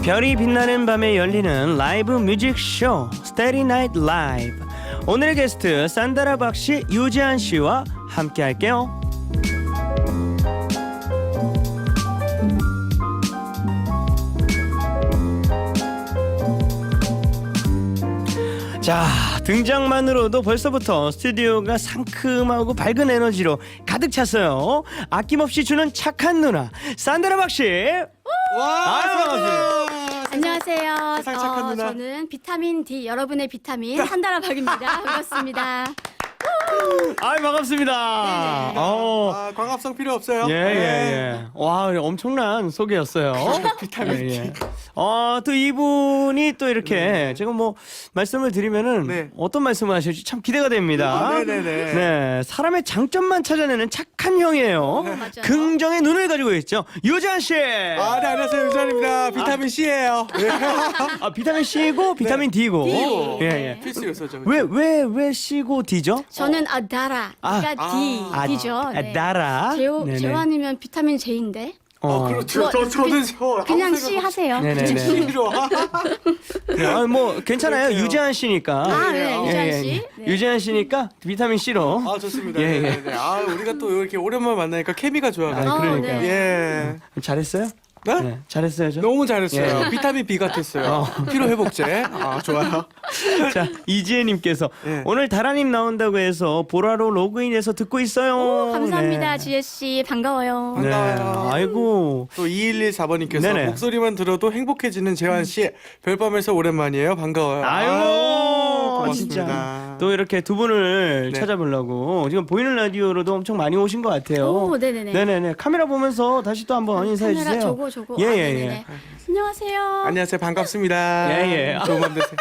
별이 빛나는 밤에 열리는 라이브 뮤직쇼 스테디 나이트 라이브. 오늘의 게스트 산다라 박씨, 유재한 씨와 함께 할게요. 자, 등장만으로도 벌써부터 스튜디오가 상큼하고 밝은 에너지로 가득 찼어요. 아낌없이 주는 착한 누나 산다라 박씨. 와, 반갑습니다. 안녕하세요. 세상 착한 누나. 저는 비타민 D, 여러분의 비타민 한다라 박입니다. 반갑습니다. 반갑습니다. 광합성 필요 없어요. 예. 와, 엄청난 소개였어요. 비타민 D. 또 이분이 또 이렇게 제가 뭐 말씀을 드리면은 네. 어떤 말씀을 하실지 참 기대가 됩니다. 네네네. 네, 사람의 장점만 찾아내는 착한 형이에요. 맞아요. 긍정의 눈을 가지고 있죠. 유재한 씨. 네, 안녕하세요. 유찬입니다. 비타민 C예요. 비타민 C고 비타민 D고. D. 예. 필수 요소죠. 왜 C고 D죠? 저는 아다라, 그러니까 D죠. 네. 다라. 재환이면 비타민 J인데. 그렇죠. 저는 그냥 C 하세요. 네네네. C로. 뭐 괜찮아요. 그렇게요. 유재한 씨니까. 네, 유재한 씨. 네. 유재한 씨니까 비타민 C로. 좋습니다. 예. 네네네. 우리가 또 이렇게 오랜만에 만나니까 케미가 좋아가지고. 그러니까요. 네. 예. 잘했어요? 네? 잘했어요, 저. 너무 잘했어요. 예. 비타민 B 같았어요. 피로 회복제. 좋아요. 자, 이지혜님께서 예. 오늘 다라님 나온다고 해서 보라로 로그인해서 듣고 있어요. 오, 감사합니다, 네. 지혜 씨. 반가워요. 네. 반가워요. 아이고. 또 2114번님께서 네네. 목소리만 들어도 행복해지는 재환 씨 별밤에서 오랜만이에요. 반가워요. 아이고, 고맙습니다. 진짜. 또 이렇게 두 분을 네. 찾아보려고 지금 보이는 라디오로도 엄청 많이 오신 것 같아요. 오, 네네네. 네네네. 카메라 보면서 다시 또 한번 인사해 카메라 주세요. 저거. 예, 네네네. 안녕하세요. 안녕하세요. 반갑습니다. 예. 좋은 밤 되세요.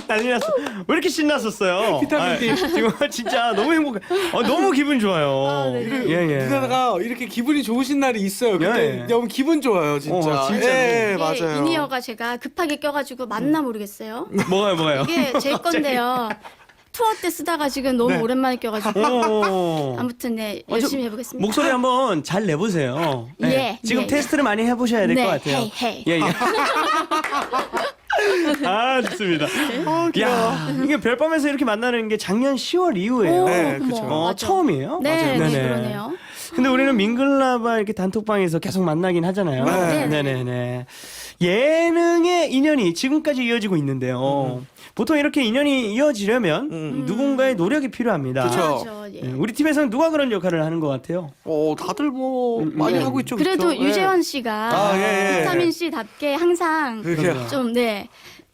난리 났어. 왜 이렇게 신났었어요? 비타민 D. 지금 진짜 너무 행복해. 너무 기분 좋아요. 네네. 예. 누나가 이렇게 기분이 좋으신 날이 있어요. 근데 예. 너무 기분 좋아요, 진짜. 진짜 예, 이게 맞아요. 이니어가 제가 급하게 껴가지고 맞나 모르겠어요. 뭐가요? 이게 제 건데요. 투어 때 쓰다가 지금 너무 네. 오랜만에 껴가지고 오. 아무튼 네 열심히 해보겠습니다. 목소리 한번 잘 내보세요. 예, 지금 예, 테스트를 많이 해보셔야 될 것 네, 같아요. 헤이. 예. 좋습니다. 야, 이게 별밤에서 이렇게 만나는 게 작년 10월 이후예요. 네, 어머, 그쵸. 맞아. 처음이에요? 네, 맞아요. 네, 그러네요. 근데 우리는 민글라바 이렇게 단톡방에서 계속 만나긴 하잖아요. 네. 네네네. 예능의 인연이 지금까지 이어지고 있는데요. 보통 이렇게 인연이 이어지려면 누군가의 노력이 필요합니다. 그쵸. 맞아, 예. 네, 우리 팀에서는 누가 그런 역할을 하는 것 같아요? 다들 뭐 많이 하고 있죠. 그래도 그쵸? 유재현 씨가 예. 비타민 C답게 항상 그렇게요. 좀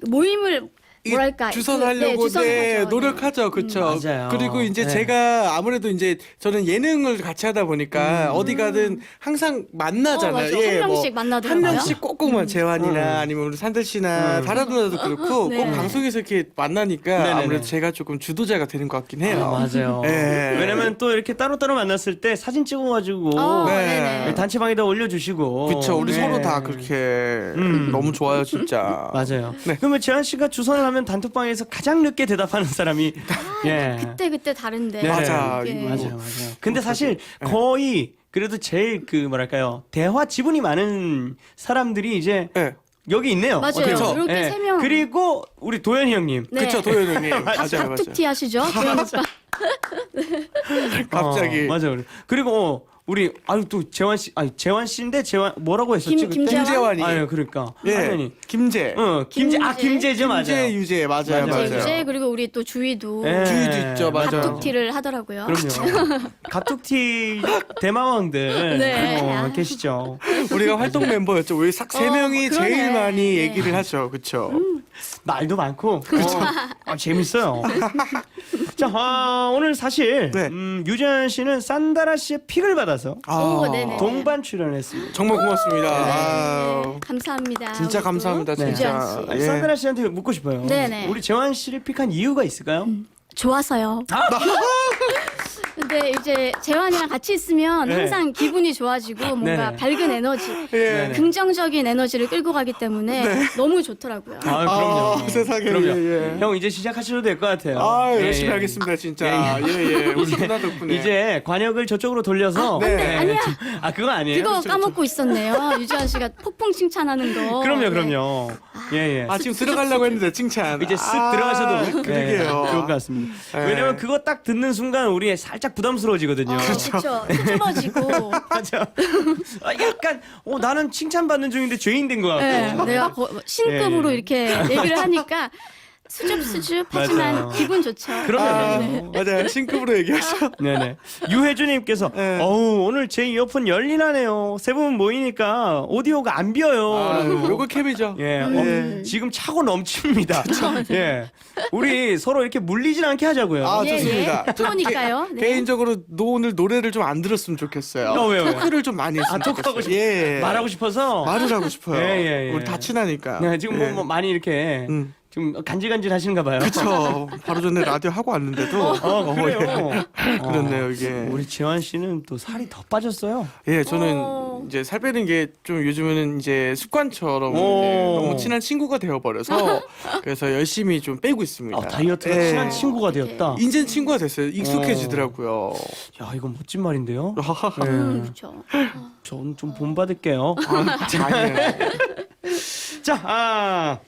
모임을 뭐랄까 주선하려고 주선하죠. 노력하죠, 그렇죠. 맞아요. 그리고 이제 네. 제가 아무래도 이제 저는 예능을 같이 하다 보니까 어디 가든 항상 만나잖아요. 맞아. 한 명씩 만나더라고요. 한 명씩 꼭꼭 재환이나 아니면 우리 산들 씨나 다라 누나도 그렇고 네. 꼭 방송에서 이렇게 만나니까 네네네. 아무래도 제가 조금 주도자가 되는 것 같긴 해요. 맞아요. 예. 왜냐면 또 이렇게 따로따로 만났을 때 사진 찍어가지고 네. 네네. 단체방에다 올려주시고. 그쵸, 우리 네. 서로 다 그렇게 너무 좋아요, 진짜. 맞아요. 네. 그러면 재한 씨가 주선을 하면 단톡방에서 가장 늦게 대답하는 사람이 예. 그때 다른데. 네. 맞아. 예. 맞아요. 근데 사실 거의 그래도 제일 뭐랄까요 대화 지분이 많은 사람들이 이제 네. 여기 있네요. 맞아요. 그쵸. 이렇게 세 명. 그리고 우리 도현이 형님. 네. 그쵸, 도현 형님. 맞아요, 맞아요. 갑툭튀 하시죠? 도현 오빠. 갑자기. 맞아요. 그리고 우리 또 재환 씨 재환 씨인데 재환 뭐라고 했었지 그때? 김재환? 김재환이. 그러니까. 예. 당연히. 김재. 김재죠, 맞아요. 김재, 유재, 맞아요. 유재 그리고 우리 또 주희도 예. 주희도 있죠, 맞아요. 갑툭튀를 하더라고요. 그럼요. 갑툭튀 대마왕들 네. 계시죠. 우리가 활동 멤버였죠. 우리 세 명이 그러네. 제일 많이 네. 얘기를 하죠. 그쵸? 말도 많고 재밌어요. 자, 오늘 사실 네. 유재한 씨는 산다라 씨의 픽을 받아서 오, 네네. 동반 출연했습니다. 정말 고맙습니다. 아유, 네. 감사합니다. 진짜 우리 또 감사합니다, 진짜. 유재한 씨. 아니, 예. 산다라 씨한테 묻고 싶어요. 네네. 우리 재환 씨를 픽한 이유가 있을까요? 좋아서요. 근데 이제 재환이랑 같이 있으면 네. 항상 기분이 좋아지고 뭔가 네네. 밝은 에너지, 예. 긍정적인 에너지를 끌고 가기 때문에 너무 좋더라고요. 아, 그럼요. 아, 세상에. 그럼요. 예. 형 이제 시작하셔도 될 것 같아요. 아, 예, 열심히 예. 하겠습니다, 진짜. 예. 우리 누나 덕분에. 이제 관역을 저쪽으로 돌려서 네. 아니야. 아 그거 아니에요? 그거 까먹고 있었네요. 유지환 씨가 폭풍 칭찬하는 거. 그럼요. 예. 아, 지금 들어가려고 했는데 칭찬. 이제 쓱 들어가셔도 그러게요. 좋을 것 같습니다. 네. 왜냐면 그거 딱 듣는 순간 우리 살짝 부담스러워지거든요. 그렇죠. 수줍어지고. 맞아. 아, 약간 나는 칭찬받는 중인데 죄인 된 것 같고. 네, 내가 신급으로 예. 이렇게 얘기를 하니까 수줍 하지만 맞아요. 기분 좋죠. 그럼요. 맞아요. 신급으로 얘기하죠. 네네. 유혜주님께서 네. 오늘 제 이어폰 열리나네요. 세 분 모이니까 오디오가 안 비어요. 라고. 요거 캠이죠. 예, 지금 차고 넘칩니다. 예, 우리 서로 이렇게 물리진 않게 하자고요. 아, 예, 좋습니다. 예. 프로니까요. 네. 개인적으로 오늘 노래를 좀 안 들었으면 좋겠어요. 왜요? 토크를 좀 많이 했으면 토크하고 좋겠어요. 예. 말하고 싶어서. 말을 하고 싶어요. 예. 우리 다 친하니까. 네, 지금 예. 뭐 많이 이렇게 좀 간질간질 하시는가 봐요. 그쵸. 바로 전에 라디오 하고 왔는데도. 그래요. 그렇네요, 이게. 우리 재환 씨는 또 살이 더 빠졌어요. 예, 저는 이제 살 빼는 게 좀 요즘에는 이제 습관처럼 이제 너무 친한 친구가 되어버려서 그래서 열심히 좀 빼고 있습니다. 다이어트가 예. 친한 친구가 되었다. 인제는 친구가 됐어요. 익숙해지더라고요. 야, 이건 멋진 말인데요. 그렇죠. 저는 좀 본받을게요. 아니에요. 자,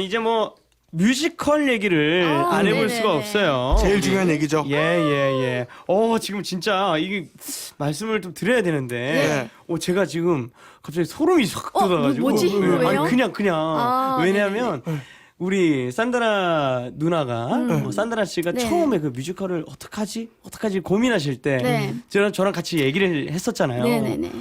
이제 뭐 뮤지컬 얘기를 안 해볼 네네네. 수가 없어요. 제일 중요한 얘기죠. 예. 지금 진짜 이게 말씀을 좀 드려야 되는데, 제가 지금 갑자기 소름이 싹 돋아가지고. 뭐지? 왜요? 아니, 그냥. 왜냐면, 네네네. 우리 산드라 누나가 산드라 씨가 네. 처음에 그 뮤지컬을 어떡하지 고민하실 때 네. 저랑 같이 얘기를 했었잖아요. 네네네.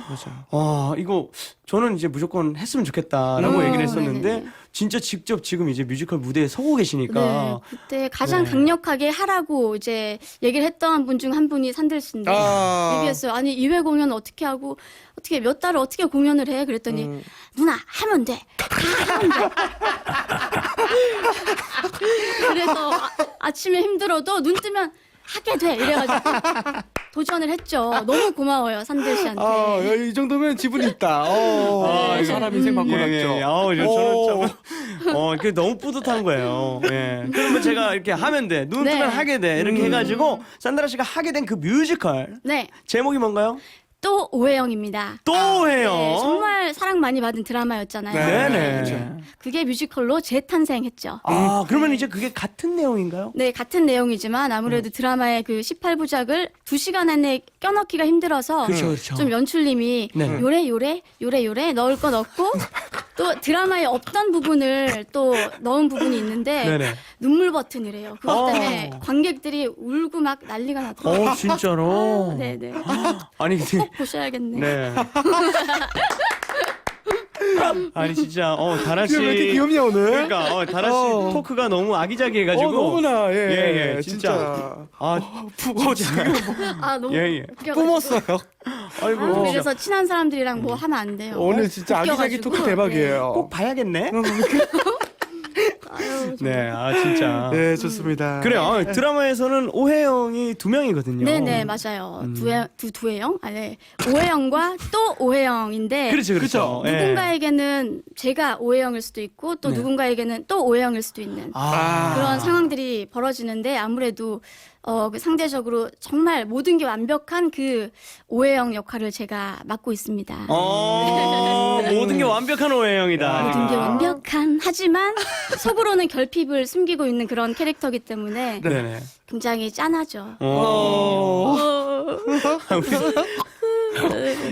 이거 저는 이제 무조건 했으면 좋겠다라고 얘기를 했었는데 네네. 진짜 직접 지금 이제 뮤지컬 무대에 서고 계시니까 네, 그때 가장 강력하게 하라고 이제 얘기를 했던 분 중 한 분이 산들 씨인데 얘기했어요. 아니 2회 공연 어떻게 하고 어떻게 몇 달을 어떻게 공연을 해? 그랬더니 누나 하면 돼. 하면 돼. 그래서 아침에 힘들어도 눈 뜨면 하게 돼 이래가지고 도전을 했죠. 너무 고마워요 산들 씨한테. 이 정도면 지분이 있다. 사람 인생 바꿔놨죠. 저는 참, 그게 너무 뿌듯한 거예요. 예. 그러면 제가 이렇게 하면 돼. 눈 네. 뜨면 하게 돼. 이렇게 해가지고 산드라 씨가 하게 된 그 뮤지컬 네, 제목이 뭔가요? 또 오해영입니다. 또 해요. 네, 정말 사랑 많이 받은 드라마였잖아요. 네네. 그게 뮤지컬로 재탄생했죠. 그러면 이제 그게 같은 내용인가요? 네, 같은 내용이지만 아무래도 드라마의 그 18부작을 2시간 안에 껴넣기가 힘들어서 그렇죠. 좀 연출님이 네. 요래 넣을 거 넣고 또 드라마에 없던 부분을 또 넣은 부분이 있는데 네네. 눈물 버튼이래요. 그것 때문에 관객들이 울고 막 난리가 나더라고요. 진짜로? 네네. 아니, 근데. 꼭 보셔야겠네. 네. 아니 진짜 다라 씨 왜 이렇게 귀엽냐 오늘? 그러니까 다라 씨 토크가 너무 아기자기해가지고 너무나 예, 진짜. 지금 아 너무 예. 웃겨가지고. 뿜었어요. 아이고 그래서 친한 사람들이랑 뭐 하면 안 돼요. 오늘 진짜 아기자기 웃겨가지고. 토크 대박이에요. 꼭 봐야겠네. 아유, 네, 진짜. 네, 좋습니다. 그래요. 드라마에서는 오해영이 2명이거든요. 네네 맞아요. 두해영? 네. 오해영과 또 오해영인데 그렇죠. 예. 누군가에게는 제가 오해영일 수도 있고 또 네. 누군가에게는 또 오해영일 수도 있는 그런 상황들이 벌어지는데 아무래도 그 상대적으로 정말 모든 게 완벽한 그 오해영 역할을 제가 맡고 있습니다. 모든 게 완벽한 오해영이다. 모든 게 완벽한 하지만 속으로는 결핍을 숨기고 있는 그런 캐릭터이기 때문에 네네. 굉장히 짠하죠.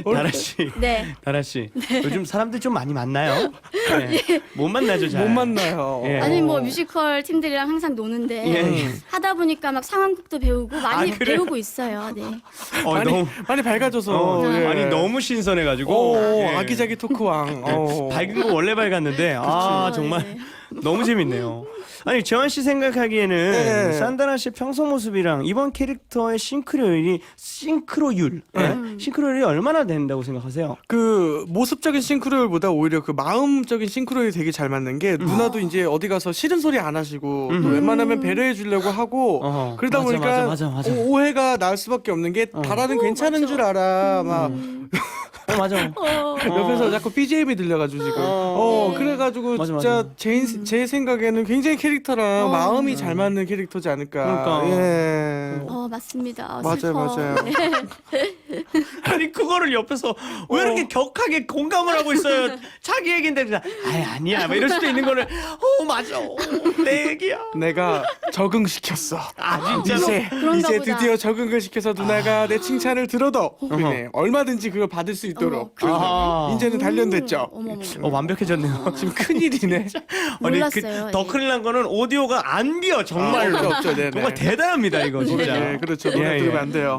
다라 씨. 네. 다라 씨. 요즘 사람들 좀 많이 만나요? 네. 못 만나죠, 잘. 못 만나요. 예. 아니 뭐 뮤지컬 팀들이랑 항상 노는데 예. 하다 보니까 막 상황극도 배우고 많이 그래요? 배우고 있어요. 네. 많이 밝아져서. 예. 아니 너무 신선해가지고 예. 아기자기 토크왕. 밝은 거 원래 밝았는데 정말 네. 너무 재밌네요. 아니 재환 씨 생각하기에는 네. 산다라 씨 평소 모습이랑 이번 캐릭터의 싱크로율이 싱크로율이 얼마나 된다고 생각하세요? 그 모습적인 싱크로율보다 오히려 그 마음적인 싱크로율이 되게 잘 맞는 게 누나도 이제 어디 가서 싫은 소리 안 하시고 또 웬만하면 배려해 주려고 하고 그러다 맞아, 보니까 맞아. 오해가 나올 수밖에 없는 게 다라는 괜찮은 줄 알아 막 맞아. 옆에서 자꾸 BGM이 들려가지고 지금 그래가지고 맞아, 진짜 맞아. 제 생각에는 굉장히 캐릭터랑 마음이 잘 맞는 캐릭터지 않을까. 그러니까. 예. 맞습니다. 맞아요, 슬퍼. 맞아요. 네. 아니 그거를 옆에서 왜 이렇게 격하게 공감을 하고 있어요? 자기 얘긴데 그냥 아니야 뭐 이럴 수도 있는 거를 맞아 내 얘기야. 내가 적응시켰어. 진짜로? 이제 보다. 드디어 적응을 시켜서 누나가 내 칭찬을 들어도 그래, 얼마든지 그걸 받을 수 있도록 아하. 이제는 단련됐죠. 어머머. 완벽해졌네요. 지금 큰일이네. 아니, 몰랐어요. 더 큰일 난 거는 오디오가 안 비어 정말로. 없죠. 네네. 정말 대단합니다 이거 진짜. 네, 그렇죠. 노래 예, 들으면 예. 안 돼요.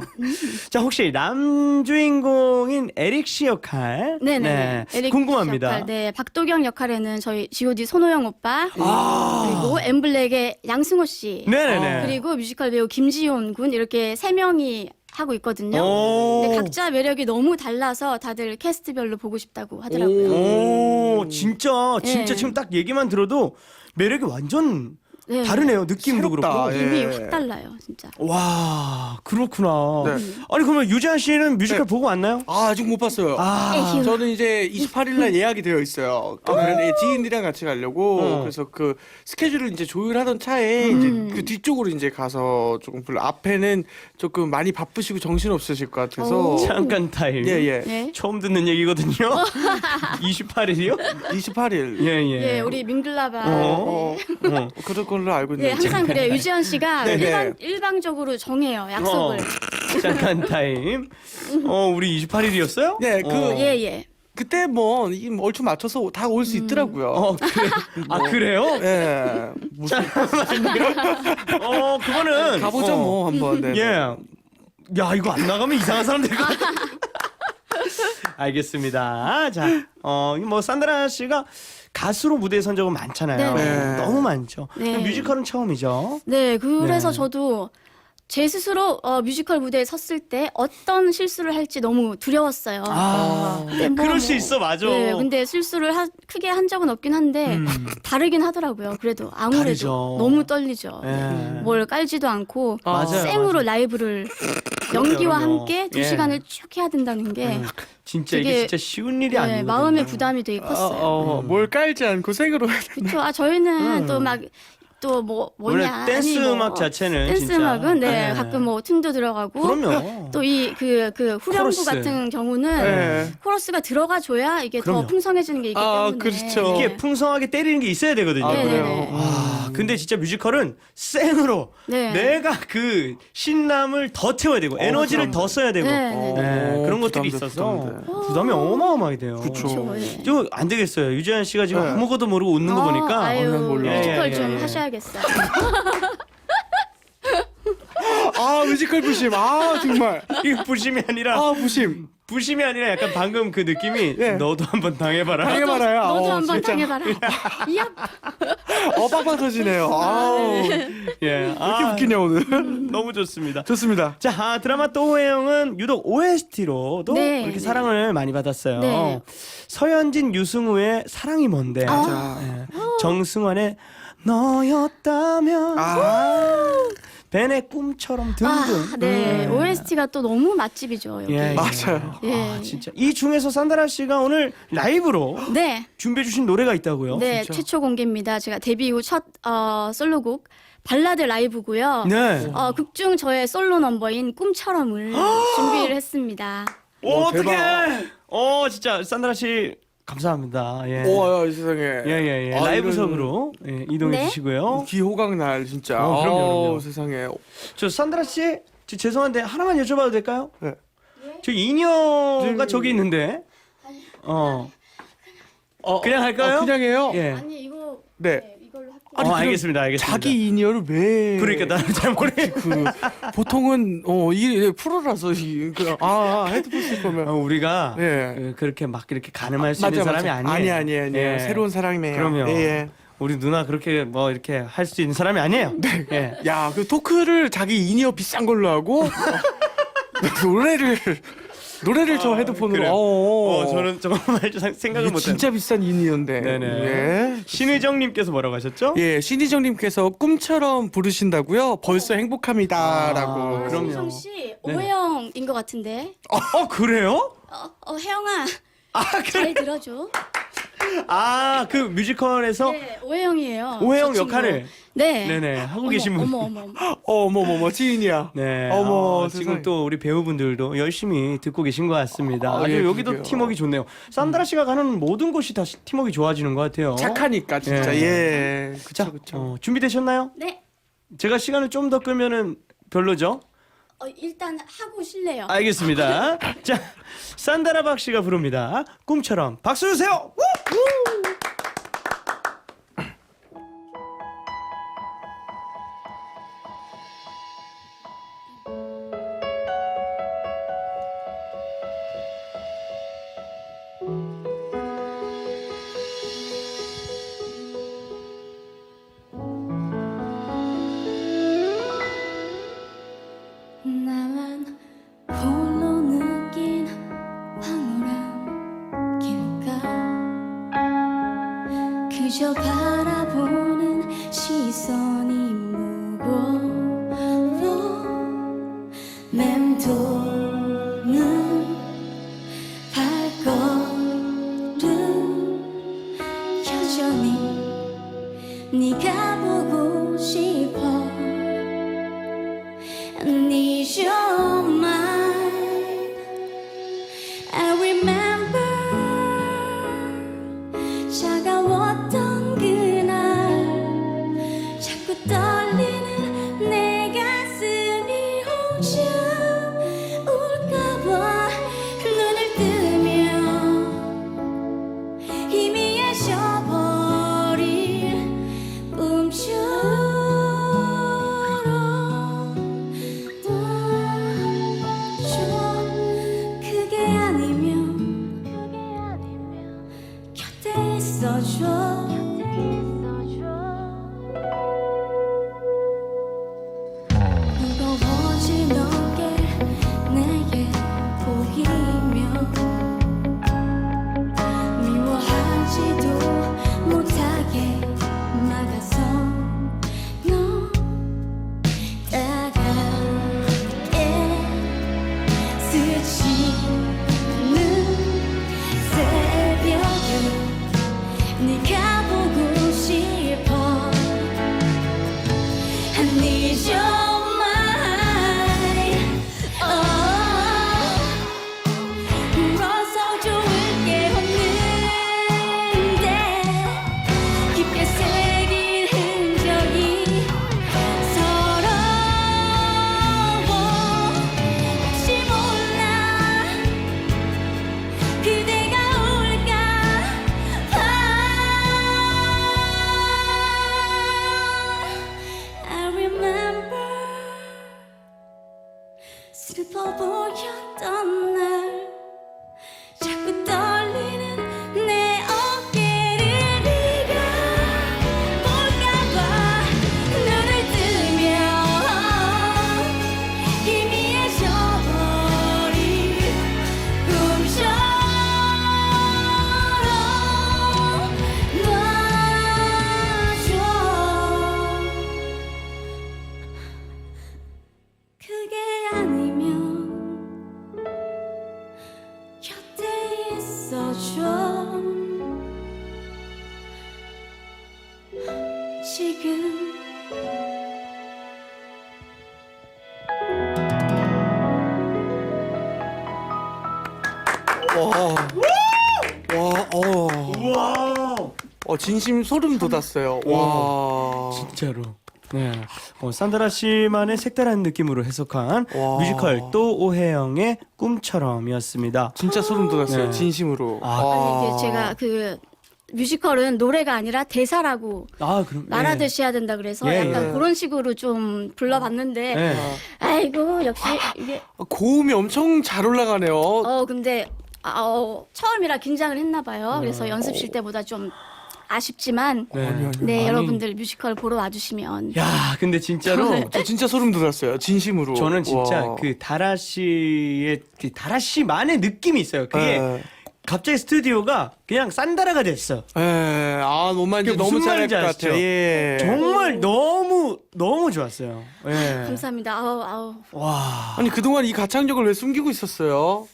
자 혹시 남주인공인 에릭 씨 역할 네네. 에릭 궁금합니다. 역할, 네, 박도경 역할에는 저희 G.O.D 손호영 오빠, 그리고 엠블랙의 양승호 씨, 네네네. 그리고 뮤지컬 배우 김지훈 군 이렇게 세 명이 하고 있거든요. 오. 근데 각자 매력이 너무 달라서 다들 캐스트별로 보고 싶다고 하더라고요. 오 진짜 예. 지금 딱 얘기만 들어도 매력이 완전 네. 다르네요. 느낌도 새롭다. 그렇고. 예. 힘이 확 달라요, 진짜. 와 그렇구나. 네. 아니 그러면 유재한 씨는 뮤지컬 보고 왔나요? 아직 못 봤어요. 에휴. 저는 이제 28일날 예약이 되어 있어요. 그러면 지인들이랑 같이 가려고 그래서 그 스케줄을 이제 조율하던 차에 이제 그 뒤쪽으로 이제 가서 조금 별로 앞에는 조금 많이 바쁘시고 정신 없으실 것 같아서 잠깐 타임. 예예. 네. 처음 듣는 얘기거든요. 28일이요? 28일. 예예. 예, 우리 민글라바. 그럴 걸로 알고 네, 있는데. 항상 그래요. 유지현 씨가 네네. 일방적으로 정해요, 약속을. 잠깐 타임. 우리 28일이었어요? 네, 그 예, 예. 그때 뭐 이 얼추 맞춰서 다 올 수 있더라고요. 그래. 그래요? 예. 무슨 그거는 가보죠 뭐 한번. 네. 예. 야 이거 안 나가면 이상한 사람 될 것 같아. 알겠습니다. 자, 뭐 산드라 씨가 가수로 무대에 선 적은 많잖아요. 네. 네. 너무 많죠. 네. 뮤지컬은 처음이죠. 네, 그래서 네. 저도 제 스스로 뮤지컬 무대에 섰을 때 어떤 실수를 할지 너무 두려웠어요. 근데 뭐, 그럴 수 있어, 맞아. 네, 근데 실수를 크게 한 적은 없긴 한데 다르긴 하더라고요. 그래도 아무래도 다르죠. 너무 떨리죠. 예. 네. 뭘 깔지도 않고 맞아요, 생으로 맞아요. 라이브를 연기와 그럼요. 함께 두 예. 시간을 쭉 해야 된다는 게 진짜 이게 되게, 진짜 쉬운 일이 네, 아니거든요. 마음의 부담이 되게 컸어요. 뭘 깔지 않고 생으로. 그렇죠. 저희는 또 막 또 뭐 원래 뭐냐 댄스 아니 뭐 음악 자체는 댄스 진짜. 음악은 네, 네. 가끔 뭐 춤도 들어가고 그럼요. 또 이 그 후렴구 코러스. 같은 경우는 네. 코러스가 들어가줘야 이게 그럼요. 더 풍성해지는 게 있기 때문에 그렇죠. 이게 풍성하게 때리는 게 있어야 되거든요. 네, 그래요? 네, 네. 근데 진짜 뮤지컬은 생으로 네. 내가 그 신남을 더 채워야 되고 에너지를 더 써야 되고 네, 네, 네. 네, 그런 것들이 부담돼, 있어서 부담돼. 부담이 어마어마하게 돼요. 그쵸. 예. 저 안 되겠어요. 유재한 씨가 지금 네. 아무것도 모르고 웃는 거 보니까 아유 몰라. 뮤지컬 예, 좀 예, 예. 하셔야겠어요. 뮤지컬 부심. 정말. 이게 부심이 아니라 부심. 부심이 아니라 약간 방금 그 느낌이 예. 너도 한번 당해봐라. 당해봐라요. 너도 한번 진짜. 당해봐라. 이야. 빵빵 터지네요. 예, 왜 이렇게 웃기냐 오늘. 너무 좋습니다. 좋습니다. 자, 드라마 또호영은 유독 OST로도 네, 이렇게 네. 사랑을 많이 받았어요. 네. 서현진, 유승우의 사랑이 뭔데, 예. 정승환의 너였다면, 벤의 꿈처럼 등등. 네. OST가 또 너무 맛집이죠. 여기. 예, 예. 맞아요. 예. 진짜 이 중에서 산다라 씨가 오늘 라이브로 네. 준비해 주신 노래가 있다고요? 네, 최초 공개입니다. 제가 데뷔 이후 첫 솔로곡 발라드 라이브고요. 네. 극중 저의 솔로 넘버인 꿈처럼을 준비를 했습니다. 어떡해! 대박. 진짜 산다라 씨 감사합니다. 예. 세상에. 예. 아, 라이브석으로 이동해 네? 주시고요. 기호강 날 진짜. 그럼요. 세상에. 저 산드라 씨, 죄송한데 하나만 여쭤봐도 될까요? 네. 저 인여가 저기 있는데. 그냥 할까요? 그냥 해요? 예. 아니 이거 네. 이걸로 할게요. 아니, 그럼 알겠습니다. 자기 인이어를 왜? 그러니까 나는 잘 모르겠. 보통은 이 프로라서 헤드폰 쓸 거면. 우리가 예. 그렇게 막 이렇게 가늠할 수 있는 사람이 아니에요. 아니에요. 예. 새로운 사람이에요. 그럼요. 예. 우리 누나 그렇게 뭐 이렇게 할 수 있는 사람이 아니에요. 예. 야, 그 토크를 자기 인이어 비싼 걸로 하고 노래를 노래를 저 헤드폰으로. 그래요? 저는 정말 생각을 못했는데. 진짜 비싼 인이었는데. 네네. 예. 신의정님께서 뭐라고 하셨죠? 예, 신희정님께서 꿈처럼 부르신다고요. 벌써 행복합니다라고. 그럼요. 신성 씨 오해영인 것 같은데. 그래요? 혜영아 그래. 잘 들어줘. 그 뮤지컬에서 네, 오해영이에요. 오해영 저 친구. 역할을 네. 네네 하고 계신 분. 어머. 어머머머 지인이야. 네. 어머, 지금 세상에. 또 우리 배우분들도 열심히 듣고 계신 것 같습니다. 아주 예, 여기도 그러게요. 팀워크 좋네요. 산드라 씨가 가는 모든 곳이 다 팀워크 좋아지는 것 같아요. 착하니까 진짜. 예. 그쵸 그쵸. 준비되셨나요? 네. 제가 시간을 좀 더 끌면은 별로죠? 일단 하고 실래요. 알겠습니다. 자, 산다라 박 씨가 부릅니다. 꿈처럼. 박수 주세요. 우! 나만 홀로 느낀 황홀한 길가 그저 바라보는 시선이 무거워 맴도는 발걸음 여전히 네가 보고 싶어 I need your mind. I remember 차가웠던 그날 자꾸 떨리는 내 가슴이 혼자 울까봐 눈을 뜨면 희미해져 버린 꿈처럼 그게 아니면 곁에 있어줘 무거워진 어깨 내게 보이면 미워하지도 못하게 막아서 너 따갑게 스치는 새벽을 네가 보고 싶어 I need your mind 울어서 좋을 게 없는데 깊게 새긴 흔적이 서러워 혹시 몰라 그대가 올까 봐 I remember 슬퍼 보였던 날 자꾸 떨리는 내 어깨를 네가 볼까봐 눈을 뜨면 희미해져 버린 꿈처럼 놔줘 그게 아니면 곁에 있어줘 지금 우와. 진심 소름 돋았어요. 와. 진짜로. 네. 산드라 씨만의 색다른 느낌으로 해석한 와. 뮤지컬 또 오해영의 꿈처럼이었습니다. 진짜 소름 돋았어요. 네. 진심으로. 아니 이게 제가 그 뮤지컬은 노래가 아니라 대사라고 그럼 말하듯이 해야 된다 그래서 예, 약간 예. 그런 식으로 좀 불러봤는데 네. 아이고 역시 이게 고음이 엄청 잘 올라가네요. 근데 처음이라 긴장을 했나 봐요. 그래서 연습실 때보다 좀 아쉽지만 네. 네, 아니. 여러분들 뮤지컬 보러 와주시면 야, 근데 진짜로 저 진짜 소름 돋았어요. 진심으로. 저는 진짜 와. 그 다라 씨의 그 다라 씨만의 느낌이 있어요. 그게 예. 갑자기 스튜디오가 그냥 산다라가 됐어. 예. 아, 그게 너무 무슨 잘할 말인지 것 아시죠? 같아요. 예. 정말 너무 좋았어요. 예. 감사합니다. 아우. 와. 아니 그동안 이 가창력을 왜 숨기고 있었어요?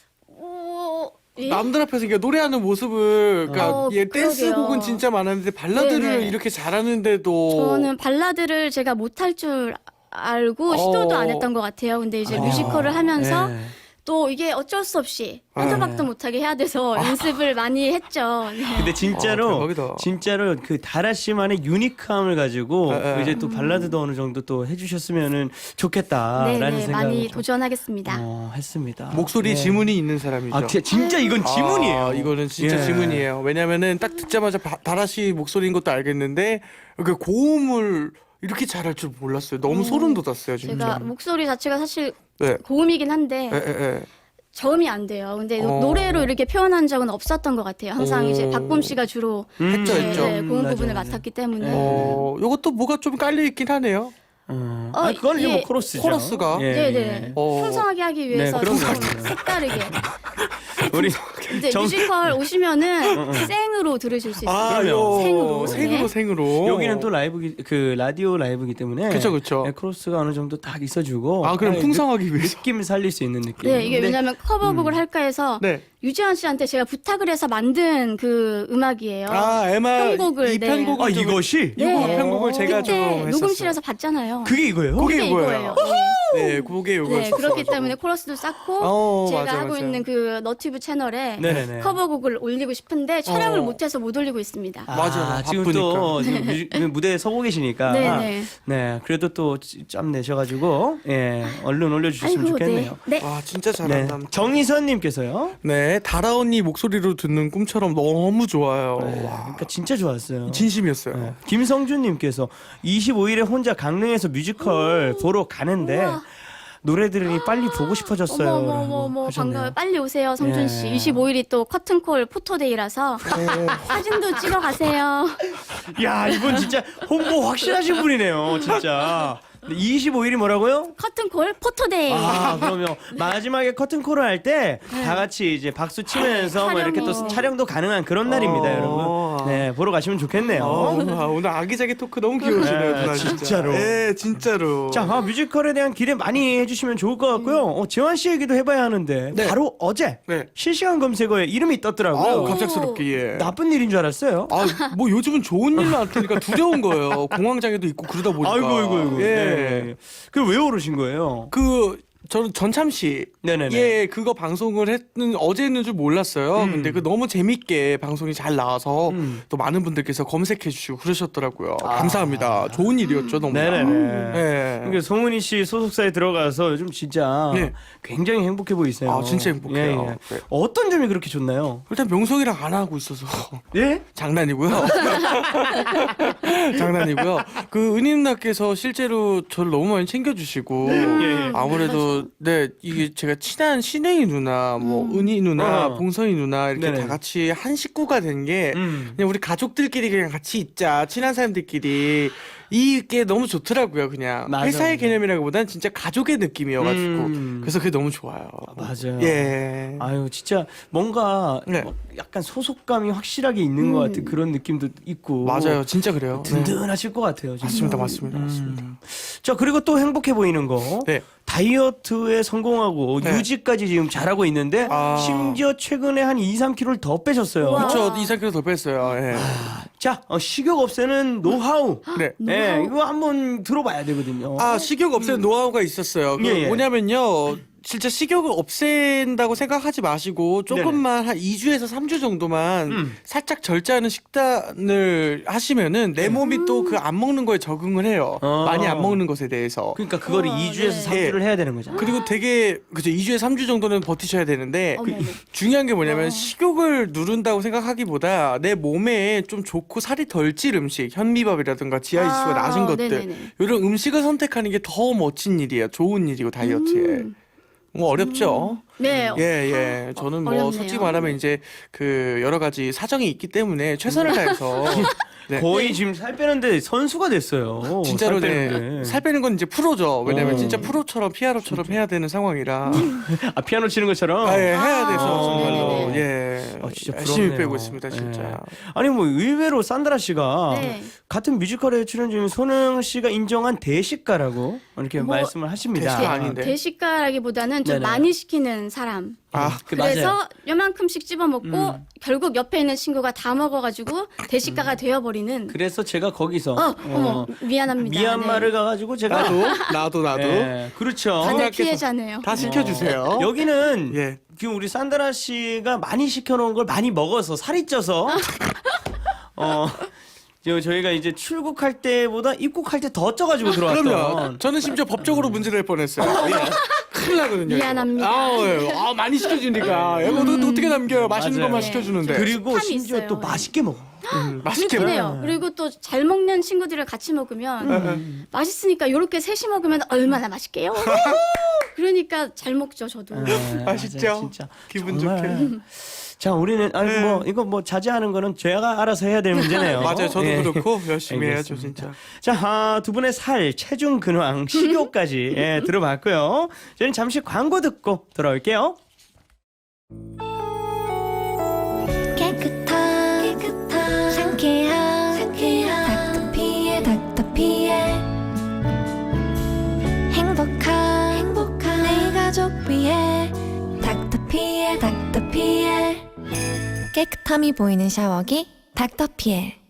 예? 남들 앞에서 그러니까 노래하는 모습을 그러니까 얘 댄스 그러게요. 곡은 진짜 많았는데 발라드를 네네. 이렇게 잘하는데도 저는 발라드를 제가 못할 줄 알고 시도도 안 했던 것 같아요. 근데 이제 뮤지컬을 하면서 예. 또 이게 어쩔 수 없이 한조박도 못하게 해야 돼서 연습을 많이 했죠. 네. 근데 진짜로 대박이다. 진짜로 그 다라 씨만의 유니크함을 가지고 에. 이제 또 발라드도 어느 정도 또 해주셨으면은 좋겠다라는 네네, 생각을 많이 좀, 도전하겠습니다. 했습니다. 목소리 네. 지문이 있는 사람이죠. 아, 진짜 이건 지문이에요. 아, 이거는 진짜 예. 지문이에요. 왜냐면은 딱 듣자마자 다라 씨 목소리인 것도 알겠는데 그 고음을 이렇게 잘할 줄 몰랐어요. 너무 소름 돋았어요, 진짜. 제가 목소리 자체가 사실 네. 고음이긴 한데 에, 에, 에. 저음이 안 돼요. 근데 어. 노래로 이렇게 표현한 적은 없었던 것 같아요. 항상 오. 이제 박범 씨가 주로 했죠, 네, 했죠. 네, 고음 맞아, 부분을 맞아. 맡았기 때문에 요것도 뭐가 좀 깔려 있긴 하네요. 아, 그건 이제 예. 뭐 코러스죠. 코러스가? 예, 네네 예. 풍성하게 하기 위해서 그런 좀 거 색다르게 우리 이제 뮤지컬 오시면은 생으로 들으실 수 있어요. 아, 그럼요. 요 생으로. 네. 생으로. 여기는 또 그 라디오 라이브이기 때문에 그쵸, 그쵸. 네, 코러스가 어느 정도 딱 있어주고 아, 그럼 네, 풍성하기 위해서. 느낌 살릴 수 있는 느낌. 네, 이게 근데 왜냐면 커버곡을 할까 해서 네. 유지환 씨한테 제가 부탁을 해서 만든 그 음악이에요. 아, MR 편곡을, 이 네. 편곡을 좀- 이것이 네. 이거 편곡을 제가 좀 그때 했었어요. 녹음실에서 봤잖아요. 그게 이거예요? 그게 그게 이거예요. 이거예요. 네, 그게 요거. 네, 그렇기 때문에 코러스도 쌓고 제가 맞아, 하고 맞아. 있는 그 너튜브 채널에 네네네. 커버곡을 올리고 싶은데 촬영을 어. 못해서 못 올리고 있습니다. 맞아요. 지금 바쁘니까. 또 지금 무대에 서고 계시니까. 네네. 네, 그래도 또 짬 내셔가지고 예, 얼른 올려주셨으면 좋겠네요. 네. 네. 와, 진짜 네, 잘한다. 정희선님께서요. 네, 다라 언니 목소리로 듣는 꿈처럼 너무 좋아요. 네, 와, 그러니까 진짜 좋았어요. 진심이었어요. 네. 김성준님께서 25일에 혼자 강릉에서 뮤지컬 보러 가는데 우와. 노래 들으니 빨리 보고 싶어졌어요. 어머 하셨네요. 반가워요. 빨리 오세요, 성준 씨. 예. 25일이 또 커튼콜 포토데이라서 사진도 찍어 가세요. 야, 이분 진짜 홍보 확실하신 분이네요, 진짜. 25일이 뭐라고요? 커튼콜 포토데이. 아, 그러면 마지막에 커튼콜을 할 때 다 같이 이제 박수 치면서 뭐 이렇게 또 촬영이. 촬영도 가능한 그런 날입니다, 여러분. 네, 보러 가시면 좋겠네요. 오늘 아기자기 토크 너무 귀여우시네요, 네, 누나 진짜. 진짜로. 네, 진짜로. 자, 뮤지컬에 대한 기대 많이 해주시면 좋을 것 같고요. 재환 씨 얘기도 해봐야 하는데 네. 바로 어제 네. 실시간 검색어에 이름이 떴더라고요. 아우, 갑작스럽게 예. 나쁜 일인 줄 알았어요. 아, 뭐 요즘은 좋은 일로 나타니까 두려운 거예요. 공황장애도 있고 그러다 보니까. 아이고. 예. 네. 그럼 왜 오르신 거예요? 저는 전참시 네네네. 예 그거 방송을 어제 했는 줄 몰랐어요. 근데 그 너무 재밌게 방송이 잘 나와서 또 많은 분들께서 검색해 주시고 그러셨더라고요. 감사합니다. 좋은 일이었죠, 너무. 네네네. 네. 그러니까 송은이 씨 소속사에 들어가서 요즘 진짜 네. 굉장히 행복해 보이세요. 아, 진짜 행복해요. 네. 어떤 점이 그렇게 좋나요? 일단 명성이랑 안 하고 있어서 예? 장난이고요. 장난이고요. 그 은희 누나께서 실제로 저를 너무 많이 챙겨주시고 예. 아무래도 네 이게 제가 친한 신혜희 누나, 뭐 은희 누나, 봉선이 누나 이렇게 네네. 다 같이 한 식구가 된 게 그냥 우리 가족들끼리 그냥 같이 있자 친한 사람들끼리 이게 너무 좋더라고요. 그냥 맞아요. 회사의 개념이라기보다는 진짜 가족의 느낌이어가지고 그래서 그게 너무 좋아요. 맞아요. 예. 아유, 진짜 뭔가 네. 뭐 약간 소속감이 확실하게 있는 것 같은 그런 느낌도 있고. 맞아요, 진짜 그래요. 네. 든든하실 것 같아요. 진짜. 맞습니다. 자, 그리고 또 행복해 보이는 거. 네. 다이어트에 성공하고 네. 유지까지 지금 잘하고 있는데 아. 심지어 최근에 한 2, 3kg를 더 빼셨어요. 우와. 그렇죠. 2-3kg 더 뺐어요. 예. 자, 식욕 없애는 노하우. 네. 네, 이거 한번 들어봐야 되거든요. 아, 식욕 없애는 노하우가 있었어요. 그 예. 뭐냐면요. 진짜 식욕을 없앤다고 생각하지 마시고 조금만 한 2주에서 3주 정도만 살짝 절제하는 식단을 하시면은 내 몸이 또 그 안 먹는 거에 적응을 해요. 많이 안 먹는 것에 대해서. 그러니까 그거를 우와, 2주에서 네. 3주를 해야 되는 거잖아요. 그리고 되게 그죠 2주에 3주 정도는 버티셔야 되는데 어머, 어머. 중요한 게 뭐냐면 식욕을 누른다고 생각하기보다 내 몸에 좀 좋고 살이 덜 찔 음식, 현미밥이라든가 지하지수가 낮은 것들 네네네. 이런 음식을 선택하는 게 더 멋진 일이에요. 좋은 일이고 다이어트에. 뭐 어렵죠. 네. 예. 저는 뭐 어렵네요. 솔직히 말하면 이제 그 여러 가지 사정이 있기 때문에 최선을 다해서 네. 거의 지금 살 빼는데 선수가 됐어요. 진짜로 살 네. 빼는데. 살 빼는 건 이제 프로죠. 왜냐면 진짜 프로처럼 피아노처럼 해야 되는 상황이라 아 피아노 치는 것처럼. 아, 예, 해야 돼서 정말로 네네네. 예. 진짜 열심히 부럽네요. 빼고 있습니다, 진짜. 예. 아니 뭐 의외로 산드라 씨가 네. 같은 뮤지컬에 출연 중인 손흥 씨가 인정한 대식가라고 이렇게 뭐, 말씀을 하십니다. 대식가 아닌데. 대식가라기보다는 좀 네네. 많이 시키는 사람. 아, 그래서 맞아요. 요만큼씩 집어먹고 결국 옆에 있는 친구가 다 먹어가지고 대식가가 되어버리는. 그래서 제가 거기서 어머 미안합니다. 미얀마를 네. 가가지고 제가 나도 예, 그렇죠. 다들 생각해서 피해자네요. 다 시켜주세요. 여기는 예. 지금 우리 산드라 씨가 많이 시켜놓은 걸 많이 먹어서 살이 쪄서 저희가 이제 출국할 때보다 입국할 때 더 쪄가지고 그럼요. 들어왔던. 저는 심지어 법적으로 문제될 뻔했어요. 예. 큰일 나거든요. 미안합니다. 많이 시켜주니까. 이거 어떻게 남겨요? 맛있는 맞아요. 것만 네. 시켜주는데. 그리고 식탐이 심지어 있어요. 또 맛있게 먹어. 맛있게 그래요. 먹어요. 그리고 또 잘 먹는 친구들을 같이 먹으면 맛있으니까 이렇게 셋이 먹으면 얼마나 맛있게요. 그러니까 잘 먹죠 저도. 맛있죠? 맞아요, 진짜. 기분 정말. 좋게. 자, 우리는 이거 뭐 자제하는 거는 제가 알아서 해야 될 문제네요. 맞아요. 저도 예. 그렇고 열심히 해야죠, 알겠습니다. 진짜. 자, 두 분의 살, 체중 근황, 식욕까지 들어봤고요. 저희는 잠시 광고 듣고 돌아올게요. 깨끗한 상쾌한 닥터피엘 행복한 내 가족 위해 닥터피엘 깨끗함이 보이는 샤워기 닥터피엘.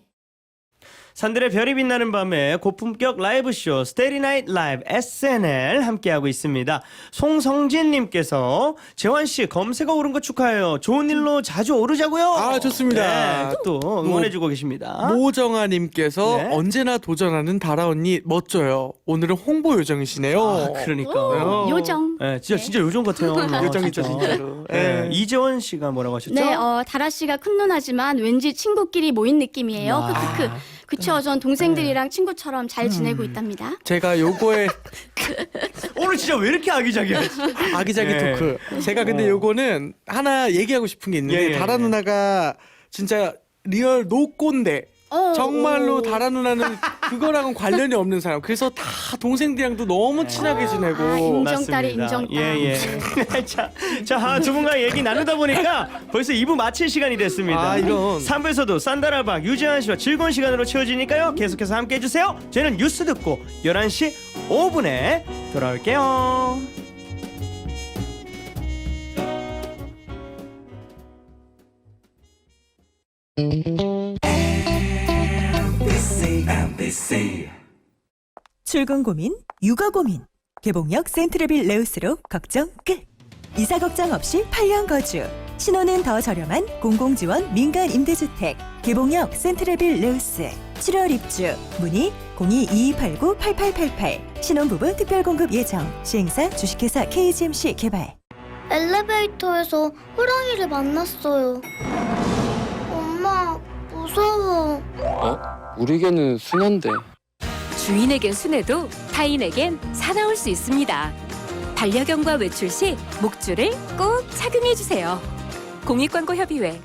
산들의 별이 빛나는 밤에 고품격 라이브쇼 스테리 나이트 라이브 SNL 함께하고 있습니다. 송성진님께서 재환씨 검색어 오른 거 축하해요. 좋은 일로 자주 오르자고요. 아, 좋습니다. 네, 또 응원해주고 계십니다. 모정아님께서 네. 언제나 도전하는 다라 언니 멋져요. 오늘은 홍보 요정이시네요. 아, 그러니까요. 오, 요정. 네, 진짜 요정 같아요. 요정이죠, 진짜. 진짜로. 네, 예. 이재원 씨가 뭐라고 하셨죠? 네, 다라 씨가 큰 누나지만 왠지 친구끼리 모인 느낌이에요. 크크크. 그쵸, 전 동생들이랑 친구처럼 잘 지내고 있답니다. 제가 요거에 오늘 진짜 왜 이렇게 아기자기하지? 아기자기 예. 토크. 제가 근데 요거는 하나 얘기하고 싶은 게 있는데 예, 예, 다라 예. 누나가 진짜 리얼 노꼰대. 정말로 다라 누나는 그거랑은 관련이 없는 사람. 그래서 다 동생들이랑도 너무 친하게 지내고. 인정딸이 맞습니다. 인정딸. 예. 자, 두 분과 얘기 나누다 보니까 벌써 2부 마칠 시간이 됐습니다. 아, 이런. 3부에서도 산다라박 유재환 씨와 즐거운 시간으로 채워지니까요. 계속해서 함께 해주세요. 저희는 뉴스 듣고 11시 5분에 돌아올게요. 출근 고민, 육아 고민. 개봉역 센트럴빌 레우스로 걱정 끝. 이사 걱정 없이 8년 거주. 신혼은 더 저렴한 공공지원 민간 임대주택. 개봉역 센트럴빌 레우스. 7월 입주. 문의 02-2289-8888. 신혼부부 특별공급 예정. 시행사 주식회사 KGMC 개발. 엘리베이터에서 호랑이를 만났어요. 엄마, 무서워. 우리 개는 순한데. 주인에겐 순해도 타인에겐 사나울 수 있습니다. 반려견과 외출 시 목줄을 꼭 착용해주세요. 공익광고협의회.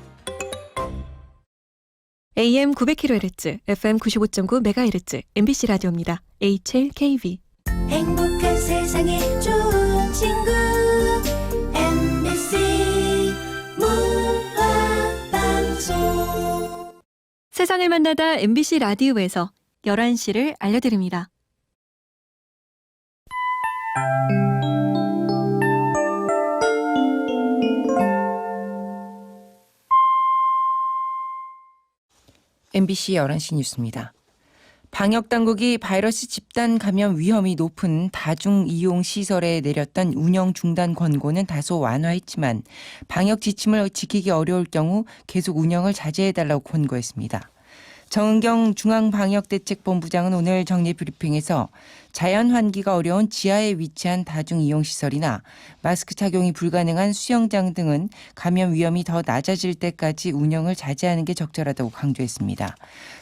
AM 900kHz, FM 95.9MHz, MBC 라디오입니다. HLKB. 행복한 세상에 좋은 친구 MBC 문화방송. 세상을 만나다 MBC 라디오에서 11시를 알려드립니다. MBC 11시 뉴스입니다. 방역당국이 바이러스 집단 감염 위험이 높은 다중이용시설에 내렸던 운영 중단 권고는 다소 완화했지만 방역 지침을 지키기 어려울 경우 계속 운영을 자제해달라고 권고했습니다. 정은경 중앙방역대책본부장은 오늘 정례 브리핑에서 자연 환기가 어려운 지하에 위치한 다중이용시설이나 마스크 착용이 불가능한 수영장 등은 감염 위험이 더 낮아질 때까지 운영을 자제하는 게 적절하다고 강조했습니다.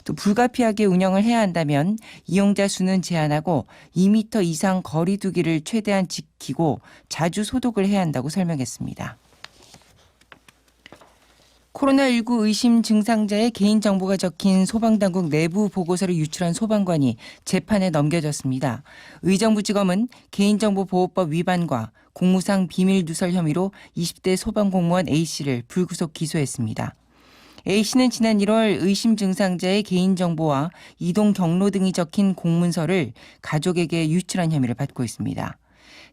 또 불가피하게 운영을 해야 한다면 이용자 수는 제한하고 2m 이상 거리 두기를 최대한 지키고 자주 소독을 해야 한다고 설명했습니다. 코로나19 의심 증상자의 개인정보가 적힌 소방당국 내부 보고서를 유출한 소방관이 재판에 넘겨졌습니다. 의정부지검은 개인정보보호법 위반과 공무상 비밀누설 혐의로 20대 소방공무원 A씨를 불구속 기소했습니다. A씨는 지난 1월 의심 증상자의 개인정보와 이동 경로 등이 적힌 공문서를 가족에게 유출한 혐의를 받고 있습니다.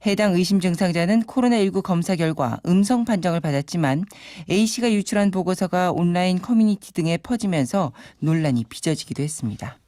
해당 의심 증상자는 코로나19 검사 결과 음성 판정을 받았지만 A씨가 유출한 보고서가 온라인 커뮤니티 등에 퍼지면서 논란이 빚어지기도 했습니다.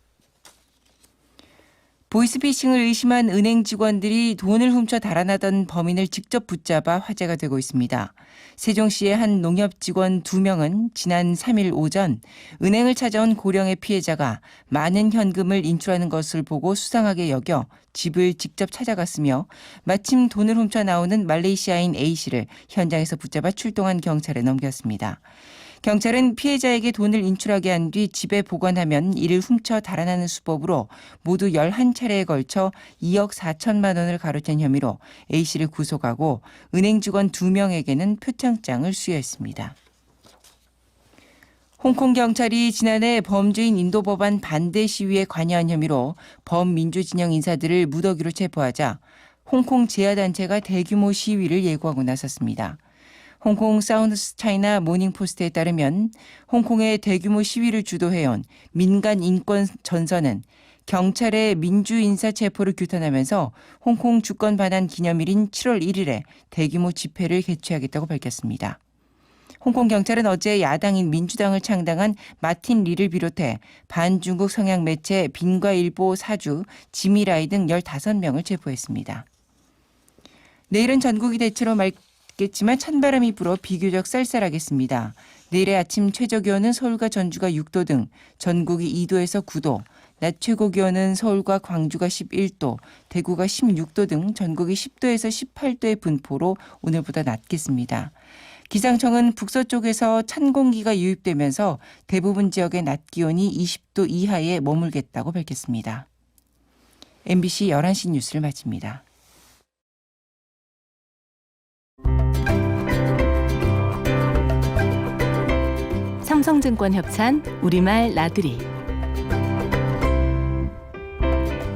보이스피싱을 의심한 은행 직원들이 돈을 훔쳐 달아나던 범인을 직접 붙잡아 화제가 되고 있습니다. 세종시의 한 농협 직원 2명은 지난 3일 오전 은행을 찾아온 고령의 피해자가 많은 현금을 인출하는 것을 보고 수상하게 여겨 집을 직접 찾아갔으며 마침 돈을 훔쳐 나오는 말레이시아인 A씨를 현장에서 붙잡아 출동한 경찰에 넘겼습니다. 경찰은 피해자에게 돈을 인출하게 한 뒤 집에 보관하면 이를 훔쳐 달아나는 수법으로 모두 11차례에 걸쳐 2억 4천만 원을 가로챈 혐의로 A씨를 구속하고 은행 직원 2명에게는 표창장을 수여했습니다. 홍콩 경찰이 지난해 범죄인 인도 법안 반대 시위에 관여한 혐의로 범민주진영 인사들을 무더기로 체포하자 홍콩 지하단체가 대규모 시위를 예고하고 나섰습니다. 홍콩 사우스 차이나 모닝포스트에 따르면 홍콩의 대규모 시위를 주도해온 민간 인권 전선은 경찰의 민주인사 체포를 규탄하면서 홍콩 주권 반환 기념일인 7월 1일에 대규모 집회를 개최하겠다고 밝혔습니다. 홍콩 경찰은 어제 야당인 민주당을 창당한 마틴 리를 비롯해 반중국 성향 매체 빈과일보 사주 지미라이 등 15명을 체포했습니다. 내일은 전국이 대체로 겠지만 찬바람이 불어 비교적 쌀쌀하겠습니다. 내일의 아침 최저기온은 서울과 전주가 6도 등 전국이 2도에서 9도, 낮 최고기온은 서울과 광주가 11도, 대구가 16도 등 전국이 10도에서 18도의 분포로 오늘보다 낮겠습니다. 기상청은 북서쪽에서 찬 공기가 유입되면서 대부분 지역의 낮 기온이 20도 이하에 머물겠다고 밝혔습니다. MBC 11시 뉴스를 마칩니다. 삼성증권 협찬 우리말 나들이.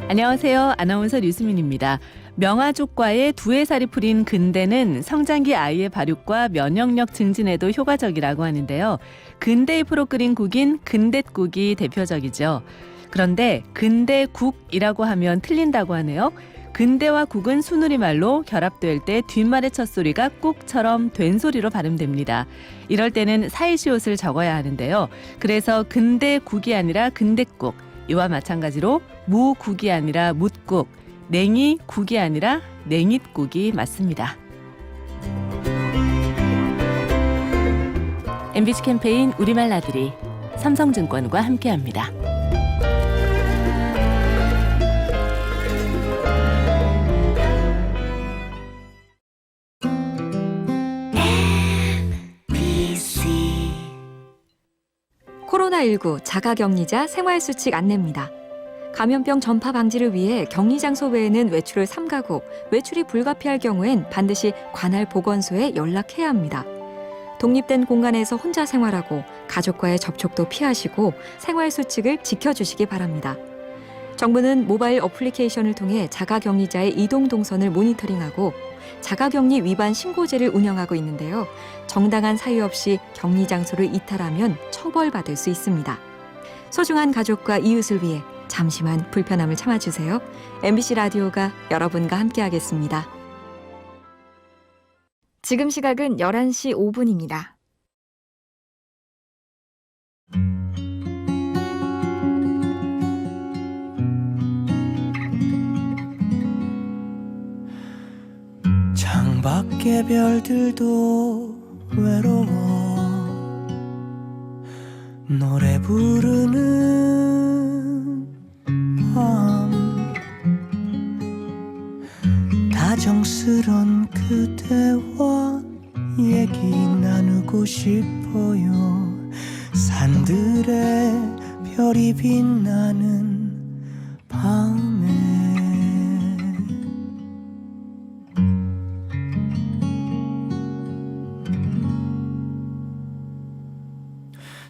안녕하세요. 아나운서 류수민입니다. 명아족과의 두해살이 풀인 근대는 성장기 아이의 발육과 면역력 증진에도 효과적이라고 하는데요. 근대잎으로 끓인 국인 근댓국이 대표적이죠. 그런데 근대국이라고 하면 틀린다고 하네요. 근대와 국은 순우리말로 결합될 때 뒷말의 첫 소리가 꾹처럼 된 소리로 발음됩니다. 이럴 때는 사이시옷을 적어야 하는데요. 그래서 근대국이 아니라 근댓국, 이와 마찬가지로 무국이 아니라 묻국, 냉이국이 아니라 냉잇국이 맞습니다. MBC 캠페인 우리말 나들이 삼성증권과 함께합니다. 코로나19 자가격리자 생활수칙 안내입니다. 감염병 전파 방지를 위해 격리 장소 외에는 외출을 삼가고 외출이 불가피할 경우엔 반드시 관할 보건소에 연락해야 합니다. 독립된 공간에서 혼자 생활하고 가족과의 접촉도 피하시고 생활수칙을 지켜주시기 바랍니다. 정부는 모바일 어플리케이션을 통해 자가격리자의 이동 동선을 모니터링하고 자가격리 위반 신고제를 운영하고 있는데요. 정당한 사유 없이 격리 장소를 이탈하면 처벌받을 수 있습니다. 소중한 가족과 이웃을 위해 잠시만 불편함을 참아주세요. MBC 라디오가 여러분과 함께하겠습니다. 지금 시각은 11시 5분입니다. 창밖의 별들도 외로워 노래 부르는 사랑스런 그대와 얘기 나누고 싶어요. 산들에 별이 빛나는 밤에.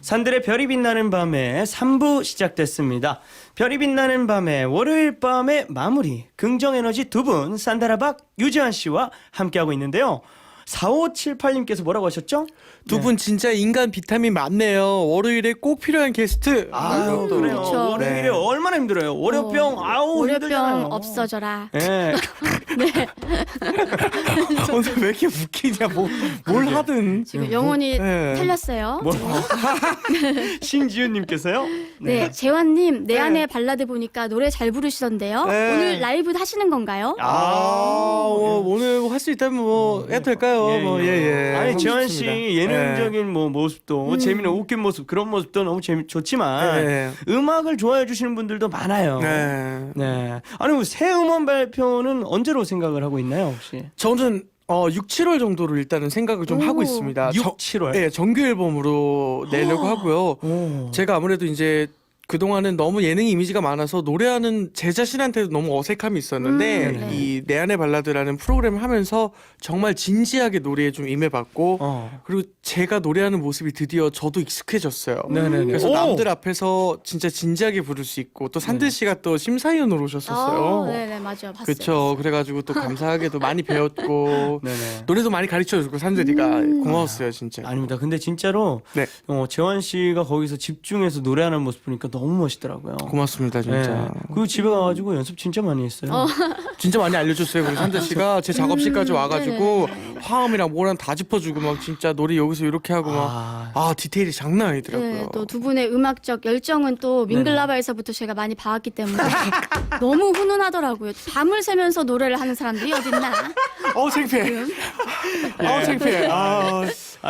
산들의 별이 빛나는 밤에 3부 시작됐습니다. 별이 빛나는 밤에 월요일 밤의 마무리, 긍정에너지 두 분, 산다라박 유지환 씨와 함께하고 있는데요. 4578님께서 뭐라고 하셨죠? 두 분 진짜 인간 비타민 많네요. 월요일에 꼭 필요한 게스트. 아유, 그래요. 그렇죠. 월요일에 얼마나 힘들어요. 월요병, 아우, 힘들잖아요. 월요병 없어져라. 네. 오늘 왜 이렇게 웃기냐, 뭘 하든. 지금 영혼이 네. 틀렸어요. 신지윤님께서요? 네, 재환님 내 안의 발라드 보니까 노래 잘 부르시던데요. 네. 오늘 라이브 하시는 건가요? 오늘 할 수 있다면 뭐 해도 될까요? 예. 아니 재환 씨 좋습니다. 예능적인 뭐 모습도 재미있는 웃긴 모습 그런 모습도 너무 좋지만 네. 음악을 좋아해 주시는 분들도 많아요. 네. 아니 뭐새 음원 발표는 언제로 생각을 하고 있나요 혹시? 저는 6, 7월 정도로 일단은 생각을 좀 하고 있습니다. 6, 7월. 네, 정규 앨범으로 내려고 하고요. 오. 제가 아무래도 이제 그동안은 너무 예능 이미지가 많아서 노래하는 제 자신한테도 너무 어색함이 있었는데 네. 이 내 안의 발라드라는 프로그램을 하면서 정말 진지하게 노래에 좀 임해봤고 그리고 제가 노래하는 모습이 드디어 저도 익숙해졌어요. 네네네. 그래서 오! 남들 앞에서 진짜 진지하게 부를 수 있고 또 산들 씨가 또 심사위원으로 오셨었어요. 네네 맞아요. 봤어요. 그렇죠. 그래가지고 또 감사하게도 많이 배웠고 네네. 노래도 많이 가르쳐주고 산들이가 고마웠어요 진짜. 아닙니다. 근데 진짜로 네. 재환 씨가 거기서 집중해서 노래하는 모습 보니까 너무 멋있더라고요. 고맙습니다 진짜. 네. 그리고 집에 가가지고 연습 진짜 많이 했어요. 진짜 많이 알려줬어요. 그리고 산들 씨가 제 작업실까지 와가지고 화음이랑 뭐랑 다 짚어주고 막 진짜 노래 여기서 이렇게 하고 막 디테일이 장난 아니더라고요. 네, 또 두 분의 음악적 열정은 또 민글라바에서부터 제가 많이 봐왔기 때문에 너무 훈훈하더라고요. 밤을 새면서 노래를 하는 사람들이 어딨나? 창피해. 창피해.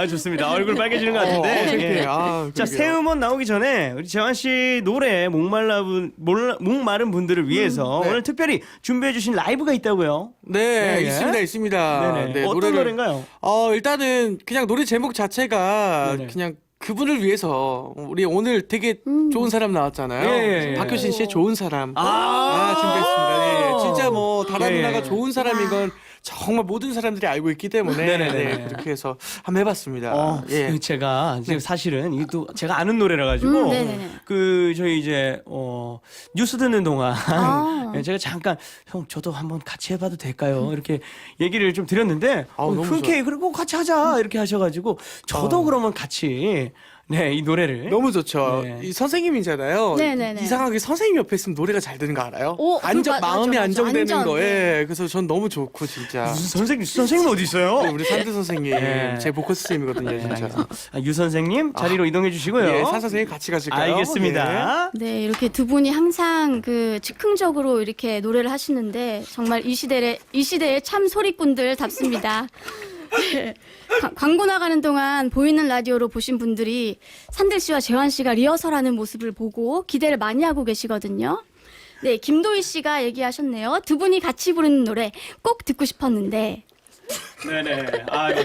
좋습니다. 얼굴 빨개지는 것 같은데. 창피해. 예. 자, 새 음원 나오기 전에 우리 재환 씨 노래 목마른 분들을 위해서 네. 오늘 특별히 준비해주신 라이브가 있다고요? 네, 네. 있습니다. 네네. 네, 어떤 노래인가요? 일단은 그냥 노래 제목 자체가 네네. 그냥 그분을 위해서 우리 오늘 되게 좋은 사람 나왔잖아요. 예. 박효신 씨의 좋은 사람. 아. 준비했습니다. 예. 진짜 뭐 다라 예. 누나가 좋은 사람인 건 정말 모든 사람들이 알고 있기 때문에 네네네. 그렇게 해서 한번 해봤습니다. 예. 제가 지금 사실은 이것도 제가 아는 노래라 가지고 네네네. 저희 이제 뉴스 듣는 동안 아. 제가 잠깐 형 저도 한번 같이 해봐도 될까요? 이렇게 얘기를 좀 드렸는데 너무 흔쾌히 그리고 같이 하자 이렇게 하셔가지고 저도 그러면 같이 이 노래를 너무 좋죠. 네. 이 선생님이잖아요. 네네네. 이상하게 선생님 옆에 있으면 노래가 잘 되는 거 알아요? 오, 마음이 맞아. 안정되는 안정, 거에. 그래서 전 너무 좋고 진짜. 무슨 선생님 어디 있어요? 네, 우리 산드 선생님 네. 제 보컬 선생님이거든요, 진짜. 유 선생님 자리로 이동해 주시고요. 예, 산 선생님 같이 가실까요? 알겠습니다. 네, 이렇게 두 분이 항상 즉흥적으로 이렇게 노래를 하시는데 정말 이 시대의 참 소리꾼들답습니다. 네. 광고 나가는 동안 보이는 라디오로 보신 분들이 산들 씨와 재환 씨가 리허설하는 모습을 보고 기대를 많이 하고 계시거든요. 네, 김도희 씨가 얘기하셨네요. 두 분이 같이 부르는 노래 꼭 듣고 싶었는데. 네네.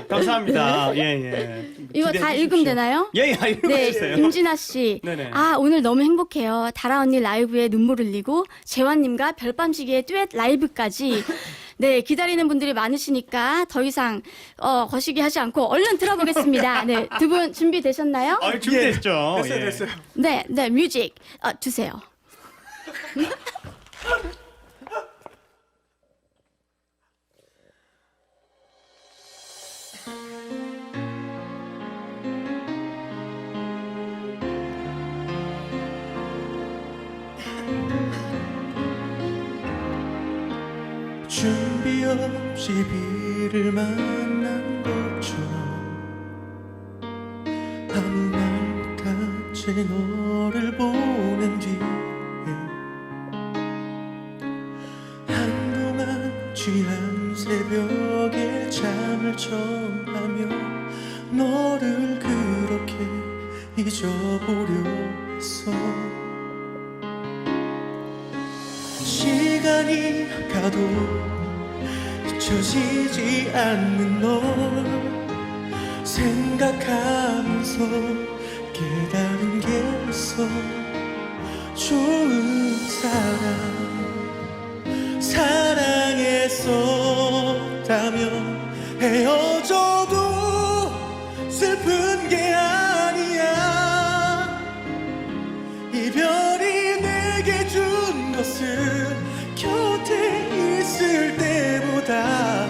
감사합니다. 예. 이거 다 읽으면 되나요? 예, 읽어주세요. 네, 임진아 씨. 네네. 오늘 너무 행복해요. 다라 언니 라이브에 눈물 흘리고 재환님과 별밤지기의 듀엣 라이브까지. 네, 기다리는 분들이 많으시니까 더 이상 거시기 하지 않고 얼른 들어보겠습니다. 네, 두 분 준비되셨나요? 준비됐죠. 됐어요. 네, 뮤직 주세요. 준비 없이 비를 만난 것처럼 아무 말 못한 채 너를 보낸 뒤에 한동안 취한 새벽에 잠을 청하며 너를 그렇게 잊어보려 했어. 시간이 가도 잊혀지지 않는 널 생각하면서 깨달은 게 있어. 좋은 사랑했었다면 헤어져도 슬픈 게 아니야. 이별이 내게 준 것은 곁에 있을 때보다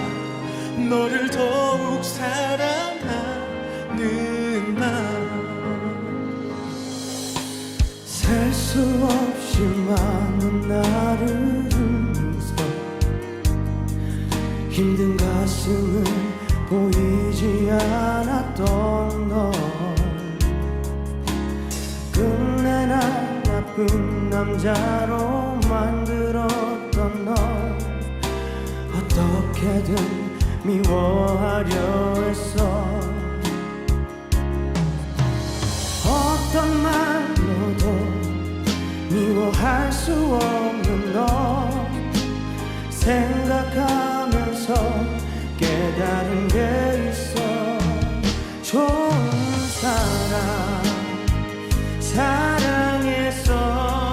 너를 더욱 사랑하는 마음. 셀 수 없이 많은 나를 웃어 힘든 가슴은 보이지 않았던 널 끝내 난 나쁜 남자로 만들었던 널 어떻게든 미워하려 했어. 어떤 말로도 미워할 수 없는 너 생각하면서 깨달은 게 있어. 좋은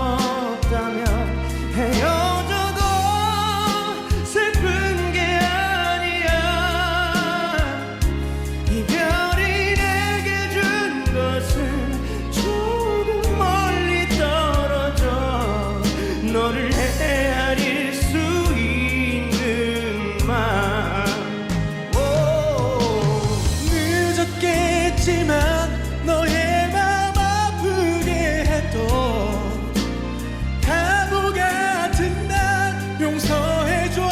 사랑했었다면 헤어져도 슬픈 게 아니야. 이별이 내게 준 것은 조금 멀리 떨어져 너를 헤아릴 수 있는 마음. 늦었겠지만 너의 맘 아프게 했던 바보 같은 날 용서해줘.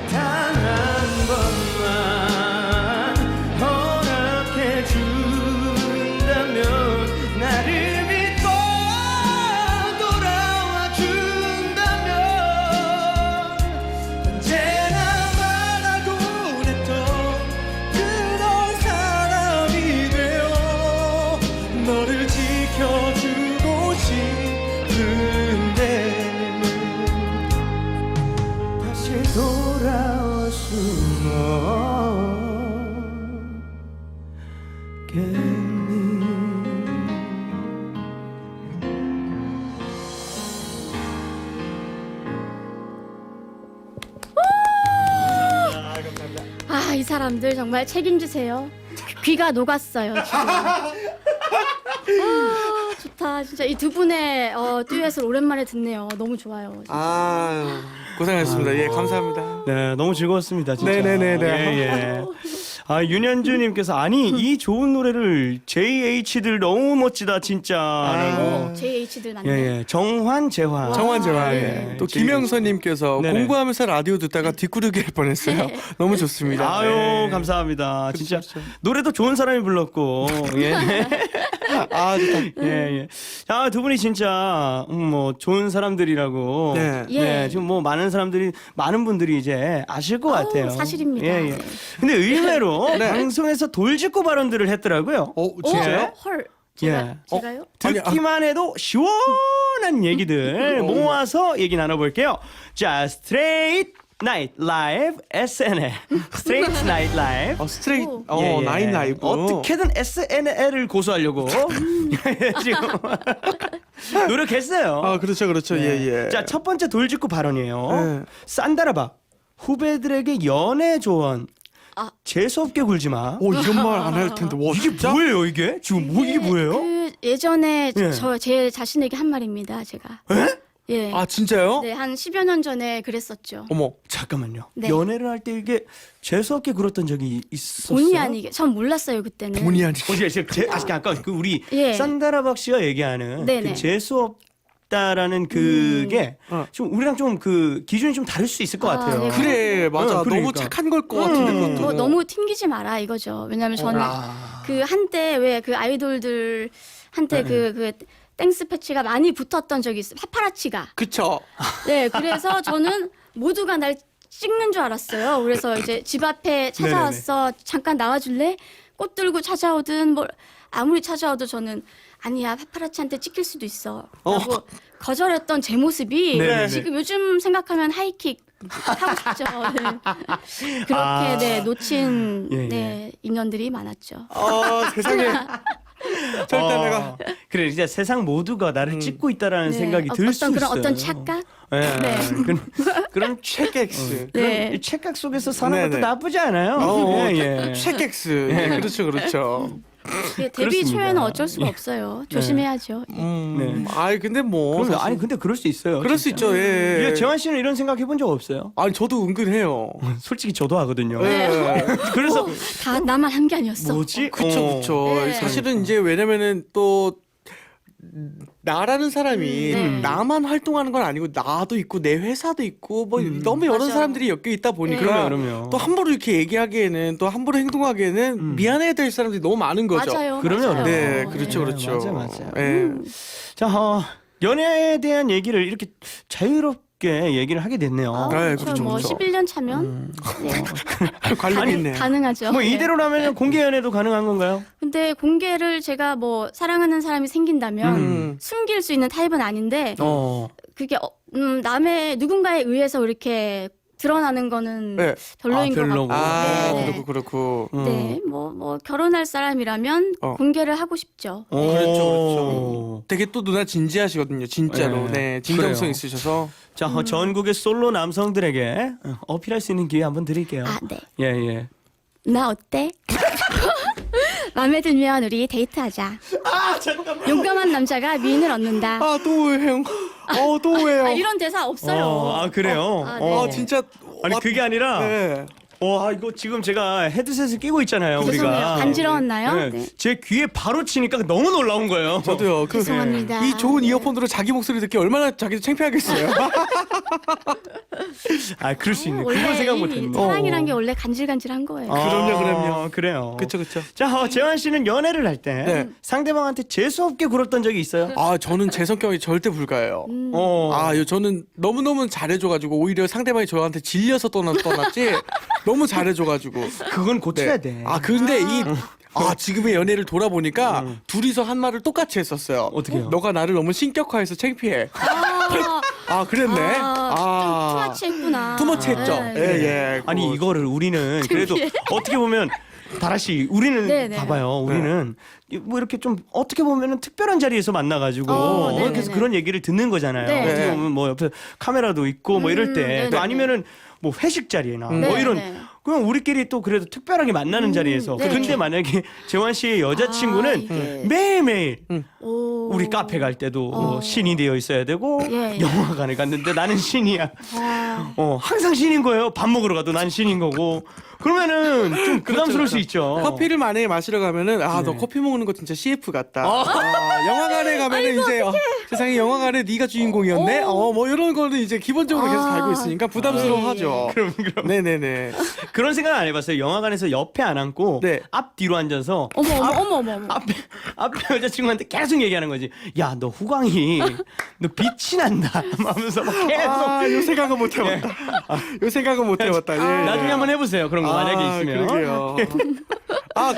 단 한 번만 허락해 준다면 나를 믿고 돌아와 준다면 언제나 말하곤 했던 그런 사람이 되어 너를 지켜주고 싶은데 다시 돌아올 수는 없겠니. 아, 이 사람들 정말 책임지세요. 귀가 녹았어요, 지금. 아, 좋다. 진짜 이 두 분의 듀엣을 오랜만에 듣네요. 너무 좋아요. 진짜. 아 고생하셨습니다. 예, 감사합니다. 네, 너무 즐거웠습니다. 진짜. 네네네네. 예, 예. 아, 윤현주님께서 아니 이 좋은 노래를 JH들 너무 멋지다 진짜. JH들 예, 맞네. 예. 정환 재환. 정환재환. 네. 또 김영선님께서 네네. 공부하면서 라디오 듣다가 뒷구르기 할 뻔했어요. 너무 좋습니다. 아유 네. 감사합니다. 진짜 그렇죠. 노래도 좋은 사람이 불렀고. 예. 아 좋다. 예, 예. 자, 두 분이 진짜 뭐 좋은 사람들이라고. 네. 예. 지금 뭐 많은 분들이 이제 아실 것 같아요. 사실입니다. 예, 예. 네. 근데 의외로 네. 방송에서 돌직구 발언들을 했더라고요. 진짜요? 헐. 예. 제가요? 듣기만 해도 시원한 얘기들 모아서 얘기 나눠볼게요. 자, 스트레이트 나이트 라이브 SNL. 스트레이트 나이트 라이브. 스트레이트 예, 예. 나인 라이브. 어떻게든 SNL을 고소하려고 지금 노력했어요. 아 그렇죠 그렇죠. 네. 예. 자, 첫 번째 돌직구 발언이에요. 네. 산다라박 후배들에게 연애 조언. 아. 재수없게 굴지 마. 이런 말 안 할 텐데. 와, 이게 진짜? 뭐예요 이게? 지금 뭐 이게 뭐예요? 그 예전에 예. 제 자신에게 한 말입니다, 제가. 예. 아 진짜요? 네, 한 10여 년 전에 그랬었죠. 어머. 잠깐만요. 네. 연애를 할 때 이게 재수없게 굴었던 적이 있었어요? 본의 아니게. 전 몰랐어요, 그때는. 본의 아니게. 아까 그 우리 예. 산다라박 씨가 얘기하는 네네. 그 재수없다라는 그게 좀 우리랑 좀 그 기준이 좀 다를 수 있을 것 아, 같아요. 네. 그래 맞아. 그러니까. 너무 착한 걸 것 같은데 그것도. 뭐 너무 튕기지 마라 이거죠. 왜냐면 저는 그 한때 왜 그 아이돌들 한때 그 땡스 패치가 많이 붙었던 적이 있어요. 파파라치가. 그쵸. 네, 그래서 저는 모두가 날 찍는 줄 알았어요. 그래서 이제 집 앞에 찾아왔어. 잠깐 나와줄래? 꽃 들고 찾아오든 뭘 아무리 찾아와도 저는 아니야 파파라치한테 찍힐 수도 있어. 라고 거절했던 제 모습이 네네네. 지금 요즘 생각하면 하이킥 하고 싶죠. 네. 그렇게 네, 놓친 예, 예. 네, 인연들이 많았죠. 세상에. 절대 내가 그래 이제 세상 모두가 나를 찍고 있다라는 생각이 들 수 어떤 있어요. 그런 어떤 착각? 예. 네. 그런 체크엑스. 네. 이 착각 속에서 사는 것도 네네. 나쁘지 않아요. 예. 체크엑스. 예, 그렇죠, 그렇죠. 네, 데뷔 그렇습니다. 초에는 어쩔 수가 없어요. 조심해야죠. 네. 아니 근데 뭐 그럼, 사실 아니 근데 그럴 수 있어요. 그럴 수 진짜. 있죠. 예. 예, 재환 씨는 이런 생각 해본 적 없어요? 아니 저도 은근 해요. 솔직히 저도 하거든요. 예. 그래서 다 나만 한 게 아니었어. 뭐지? 그쵸, 그쵸. 네. 사실은 이제 왜냐면은 또 나라는 사람이 네. 나만 활동하는 건 아니고 나도 있고 내 회사도 있고 뭐 너무 여러 맞아요. 사람들이 엮여 있다 보니까 그럼요. 또 함부로 이렇게 얘기하기에는 또 함부로 행동하기에는 미안해야 될 사람들이 너무 많은 거죠. 맞아요. 그럼요. 맞아요. 네, 그렇죠, 그렇죠. 맞아요. 예. 자, 연애에 대한 얘기를 이렇게 자유롭게 얘기를 하게 됐네요. 네, 그렇죠. 그렇죠, 뭐 그렇죠. 11년 차면 네, 관련 있네. 가능하죠. 뭐 네. 이대로라면 공개 연애도 가능한 건가요? 근데 공개를 제가 뭐 사랑하는 사람이 생긴다면 숨길 수 있는 타입은 아닌데 그게 남의 누군가에 의해서 이렇게 드러나는 거는 네. 별로인 것 별로고. 같고. 아, 네. 그렇고. 네, 뭐 결혼할 사람이라면 공개를 하고 싶죠. 그렇죠, 그렇죠. 되게 또 누나 진지하시거든요, 진짜로. 네. 네, 진정성 그래요. 있으셔서. 자, 전국의 솔로 남성들에게 어필할 수 있는 기회 한번 드릴게요. 아, 네. 예. 나 어때? 마음에 들면 우리 데이트하자. 잠깐만. 용감한 남자가 미인을 얻는다. 아, 또 왜요? 또 왜요? 아, 이런 대사 없어요. 그래요? 네. 진짜. 아니 그게 아니라 네. 이거 지금 제가 헤드셋을 끼고 있잖아요. 죄송해요. 우리가. 간지러웠나요? 네. 네. 제 귀에 바로 치니까 너무 놀라운 거예요. 저도요. 죄송합니다. 이 좋은 이어폰으로 자기 목소리 듣기 얼마나 자기도 창피하겠어요. 그럴 수 있네. 그건 원래 생각 이 못했네. 사랑이란 게 원래 간질간질한 거예요. 그럼요. 그래요. 그쵸. 자, 재환 씨는 연애를 할 때 네. 상대방한테 재수 없게 굴었던 적이 있어요? 저는 제 성격이 절대 불가해요. 저는 너무너무 잘해줘가지고 오히려 상대방이 저한테 질려서 떠났지 너무 잘해줘가지고. 그건 고쳐야 네. 돼. 근데 지금의 연애를 돌아보니까 둘이서 한 말을 똑같이 했었어요. 어떻게요? 너가 나를 너무 신격화해서 창피해. 그랬네. 좀 투마치했구나. 투머치했죠. 네. 예. 아니 이거를 우리는 그래도 어떻게 보면 다라 씨 우리는 네네. 봐봐요. 우리는 뭐 이렇게 좀 어떻게 보면은 특별한 자리에서 만나가지고 네네네. 그래서 그런 얘기를 듣는 거잖아요. 네. 어떻게 보면 뭐 옆에 카메라도 있고 뭐 이럴 때 네네네. 또 아니면은 뭐 회식 자리나 뭐 네네. 이런 그냥 우리끼리 또 그래도 특별하게 만나는 자리에서 네. 근데 만약에 재환 씨의 여자친구는 이게. 매일매일 오. 우리 카페 갈 때도 뭐 신이 되어 있어야 되고 예. 영화관에 갔는데 나는 신이야. 아. 항상 신인 거예요. 밥 먹으러 가도 난 신인 거고. 그러면은 좀 부담스러울 수 있죠. 커피를 만약에 마시러 가면은 너 커피 먹는 거 진짜 CF 같다. 영화관에 가면은 이제 세상에 영화관에 네가 주인공이었네. 뭐 이런 거는 이제 기본적으로 계속 알고 있으니까 부담스러워하죠. 그럼. 네네네. 그런 생각 안 해봤어요. 영화관에서 옆에 안 앉고 네. 앞 뒤로 앉아서 어머. 앞에 여자친구한테 계속 얘기하는 거지. 야, 너 후광이 너 빛이 난다. 하면서 막 계속. 요 생각은 못 해봤다. 요 생각은 못 해봤다. 예. 나중에 한번 해보세요. 그런 거 만약에 있으면. 그러게요.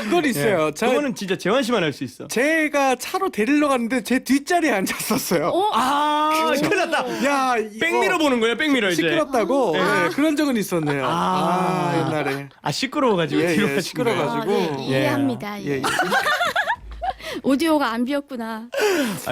그건 있어요. 예. 그거는 진짜 재환 씨만 할 수 있어. 제가 차로 데리러 갔는데 제 뒷자리에 앉았었어요. 큰일 났다. 야, 백미러 보는 거예요. 백미러 이제. 시끄럽다고 그런 적은 있었네요. 옛날에. 시끄러워가지고 뒤로 가신 시끄러워가지고. 거예요. 네, 이해합니다. 예. 오디오가 안 비었구나.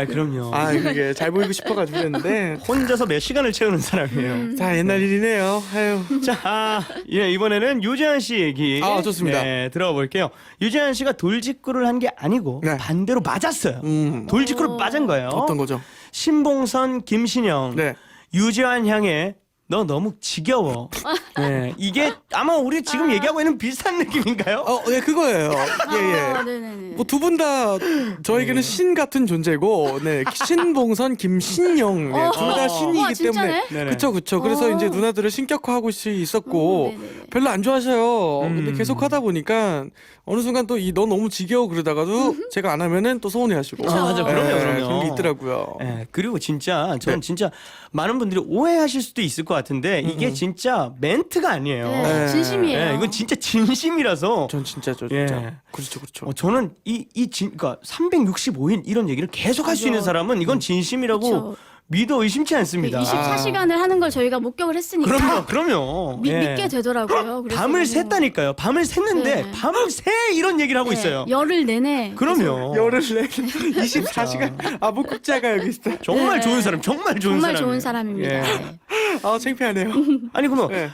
그럼요. 그게 잘 보이고 싶어가지고 그랬는데. 혼자서 몇 시간을 채우는 사람이에요. 자, 옛날 일이네요. 아유. 자, 이번에는 유재한 씨 얘기 좋습니다. 들어볼게요. 유재한 씨가 돌직구를 한 게 아니고 네. 반대로 맞았어요. 돌직구를 맞은 거예요. 어떤 거죠? 신봉선, 김신영, 네. 유재한 향해 너 너무 지겨워. 네, 이게 아마 우리 지금 얘기하고 있는 비슷한 느낌인가요? 예, 그거예요. 네네네. 뭐 두 분 다 저에게는 신 같은 존재고, 신봉선, 김신영 둘 다 신이기 진짜네? 때문에 그쵸. 그래서 이제 누나들을 신격화하고 있었고 별로 안 좋아하셔요. 근데 계속 하다 보니까 어느 순간 또 너 너무 지겨워 그러다가도 제가 안 하면은 또 서운해하시고. 맞아, 그럼요. 그런 게 있더라고요. 그리고 진짜 저는 진짜 많은 분들이 오해하실 수도 있을 것 같은데 이게 진짜 멘트 멘트가 아니에요. 네, 진심이에요. 예, 이건 진짜 진심이라서. 전 진짜죠, 진짜. 예. 그렇죠. 저는 그러니까 365일 이런 얘기를 계속 할 수 있는 사람은 이건 진심이라고 그쵸. 믿어 의심치 않습니다. 24시간을 하는 걸 저희가 목격을 했으니까 그럼요. 예. 믿게 되더라고요. 그래서 밤을 너무- 샜다니까요. 밤을 샜는데 네. 밤을 새 이런 얘기를 하고 네, 있어요. 열흘 내내. 그럼요. 열흘 내 24시간 아부국자가 여기 있어. 정말 네. 좋은 사람, 정말 좋은 정말 사람이에요. 좋은 사람입니다. 예. 네. 아, 창피하네요. 아니 그러면 네.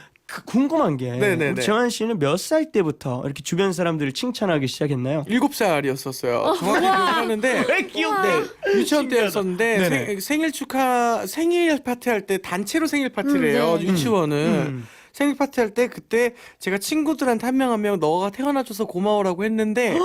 궁금한 게 네네네. 우리 재환 씨는 몇 살 때부터 이렇게 주변 사람들을 칭찬하기 시작했나요? 7살이었었어요. 정확히 기억하는데 왜 귀엽네. 유치원 때였었는데 네네. 생일 파티 할 때 단체로 생일 파티를 해요. 네. 유치원은. 생일 파티 할 때 그때 제가 친구들한테 한 명 한 명 너가 태어나줘서 고마워라고 했는데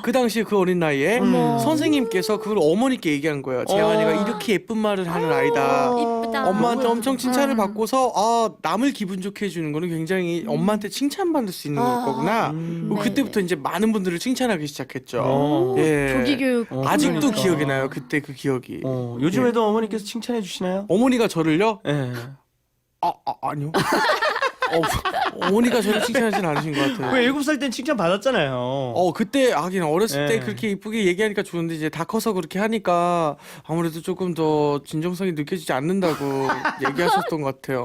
그 당시에 그 어린 나이에 어머. 선생님께서 그걸 어머니께 얘기한 거예요. 재환이가 이렇게 예쁜 말을 하는 아이다. 이쁘다. 엄마한테 엄청 칭찬을 받고서 남을 기분 좋게 해주는 거는 굉장히 엄마한테 칭찬받을 수 있는 거구나. 네. 그때부터 이제 많은 분들을 칭찬하기 시작했죠. 어. 예. 조기 교육. 아직도 그러니까. 기억이 나요. 그때 그 기억이. 요즘에도 어머니께서 칭찬해 주시나요? 어머니가 저를요? 예. 아니요. 어머니가 저를 칭찬하진 않으신 것 같아요. 왜 7살 땐 칭찬 받았잖아요. 그때 하긴 어렸을 때 예. 그렇게 이쁘게 얘기하니까 좋은데 이제 다 커서 그렇게 하니까 아무래도 조금 더 진정성이 느껴지지 않는다고 얘기하셨던 것 같아요.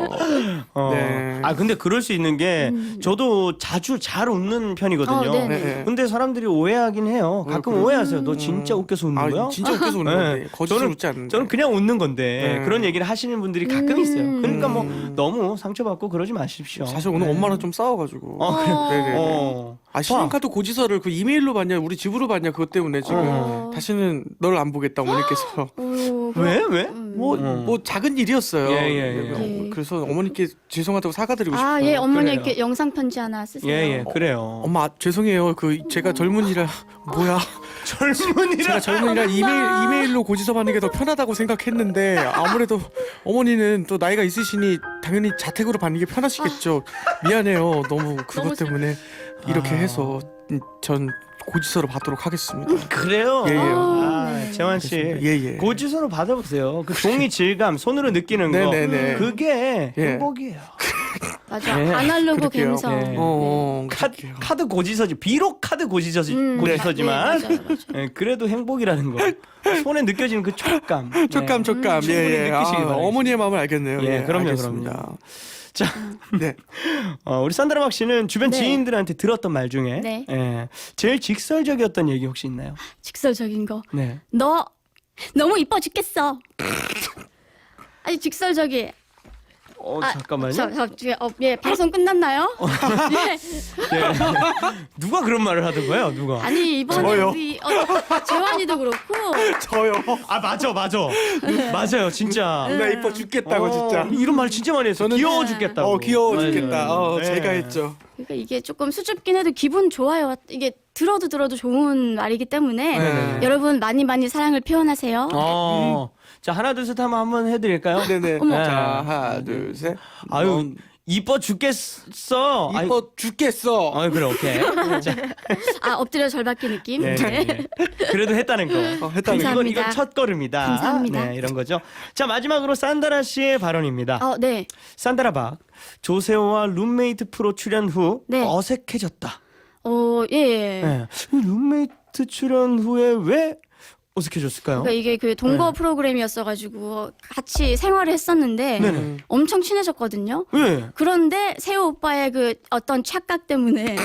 네. 아 근데 그럴 수 있는 게 저도 자주 잘 웃는 편이거든요. 네네. 네. 근데 사람들이 오해하긴 해요. 가끔 오해하세요. 너 진짜 웃겨서 웃는 거야? 진짜 웃겨서 웃는 네. 건데 거짓으로 웃지 않는데. 저는 그냥 웃는 건데 네. 그런 얘기를 하시는 분들이 가끔 있어요. 그러니까 뭐 너무 상처받고 그러지 마십시오. 사실 오늘 네. 엄마랑 좀 싸워가지고. 그래요? 네네. 어. 신용카드 고지서를 그 이메일로 받냐 우리 집으로 받냐 그것 때문에 지금 다시는 널 안 보겠다 어머니께서. 왜? 뭐 작은 일이었어요. 예. 그래서 어머니께 죄송하다고 사과드리고 싶어요. 예, 어머니께 그래요. 영상 편지 하나 쓰세요. 예, 그래요. 엄마 죄송해요. 제가 젊은이라 뭐야? 젊은이라 제가 젊은이라 이메일로 고지서 받는 게 더 편하다고 생각했는데 아무래도 어머니는 또 나이가 있으시니 당연히 자택으로 받는 게 편하시겠죠. 미안해요. 너무 그것 때문에 이렇게 해서 전 고지서로 받도록 하겠습니다. 그래요? 예. 네. 재환 씨. 예. 고지서로 받아보세요. 그 종이 질감, 손으로 느끼는 거. 네네네. 그게 예. 행복이에요. 맞아. 예. 아날로그 그럴게요. 감성. 예. 네. 카드 고지서지. 비록 카드 고지서지만 네, 맞아요. 예, 그래도 행복이라는 거. 손에 느껴지는 그 촉감. 촉감. 충분히 느끼시기 바라겠습니다. 어머니의 마음을 알겠네요. 예, 그럼요, 알겠습니다. 자, 네. 우리 산드라 박 씨는 주변 네. 지인들한테 들었던 말 중에 네. 예, 제일 직설적이었던 얘기 혹시 있나요? 직설적인 거. 네. 너 너무 이뻐 죽겠어. 아니 직설적이. 잠깐만요. 예, 방송 끝났나요? 예. 예. 누가 그런 말을 하던가요? 누가? 아니 이번에 저요. 우리 재환이도 그렇고 저요. 맞아요, 진짜. 나 이뻐 죽겠다고 진짜. 이런 말 진짜 많이 했어. 저는- 귀여워 죽겠다고. 귀여워 맞아요. 죽겠다. 네. 제가 했죠. 그러니까 이게 조금 수줍긴 해도 기분 좋아요. 이게 들어도 좋은 말이기 때문에 네. 여러분 많이 사랑을 표현하세요. 자, 하나 둘 셋 한번 해드릴까요? 네네. 어머. 자, 하나, 둘, 셋. 아유, 이뻐 죽겠어. 이뻐 죽겠어. 아유, 그래, 오케이. 자, 엎드려 절받기 느낌. 네, 네. 네. 그래도 했다는 거. 했다는 거. 감사합니다. 이건 첫 걸음이다. 감사합니다. 네, 이런 거죠. 자, 마지막으로 산다라 씨의 발언입니다. 네. 산다라 박, 조세호와 룸메이트 프로 출연 후 네. 어색해졌다. 예. 네. 룸메이트 출연 후에 왜 어색해졌을까요? 그러니까 이게 그 동거 프로그램이었어가지고 같이 생활을 했었는데 네네. 엄청 친해졌거든요. 왜? 그런데 세호 오빠의 그 어떤 착각 때문에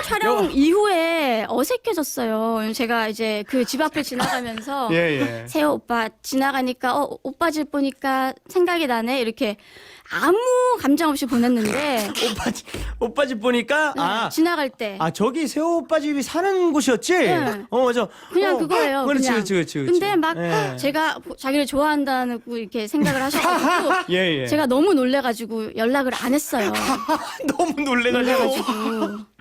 촬영 이후에 어색해졌어요. 제가 이제 그 집 앞을 지나가면서 예. 세호 오빠 지나가니까 오빠 집 보니까 생각이 나네 이렇게 아무 감정 없이 보냈는데 오빠 집 보니까 지나갈 때 저기 세호 오빠 집이 사는 곳이었지? 네. 맞아. 그냥 그거예요. 그렇지. 근데 막 예. 제가 자기를 좋아한다는 이렇게 생각을 하셔가지고 예. 제가 너무 놀래가지고 연락을 안 했어요. 너무 놀래가지고.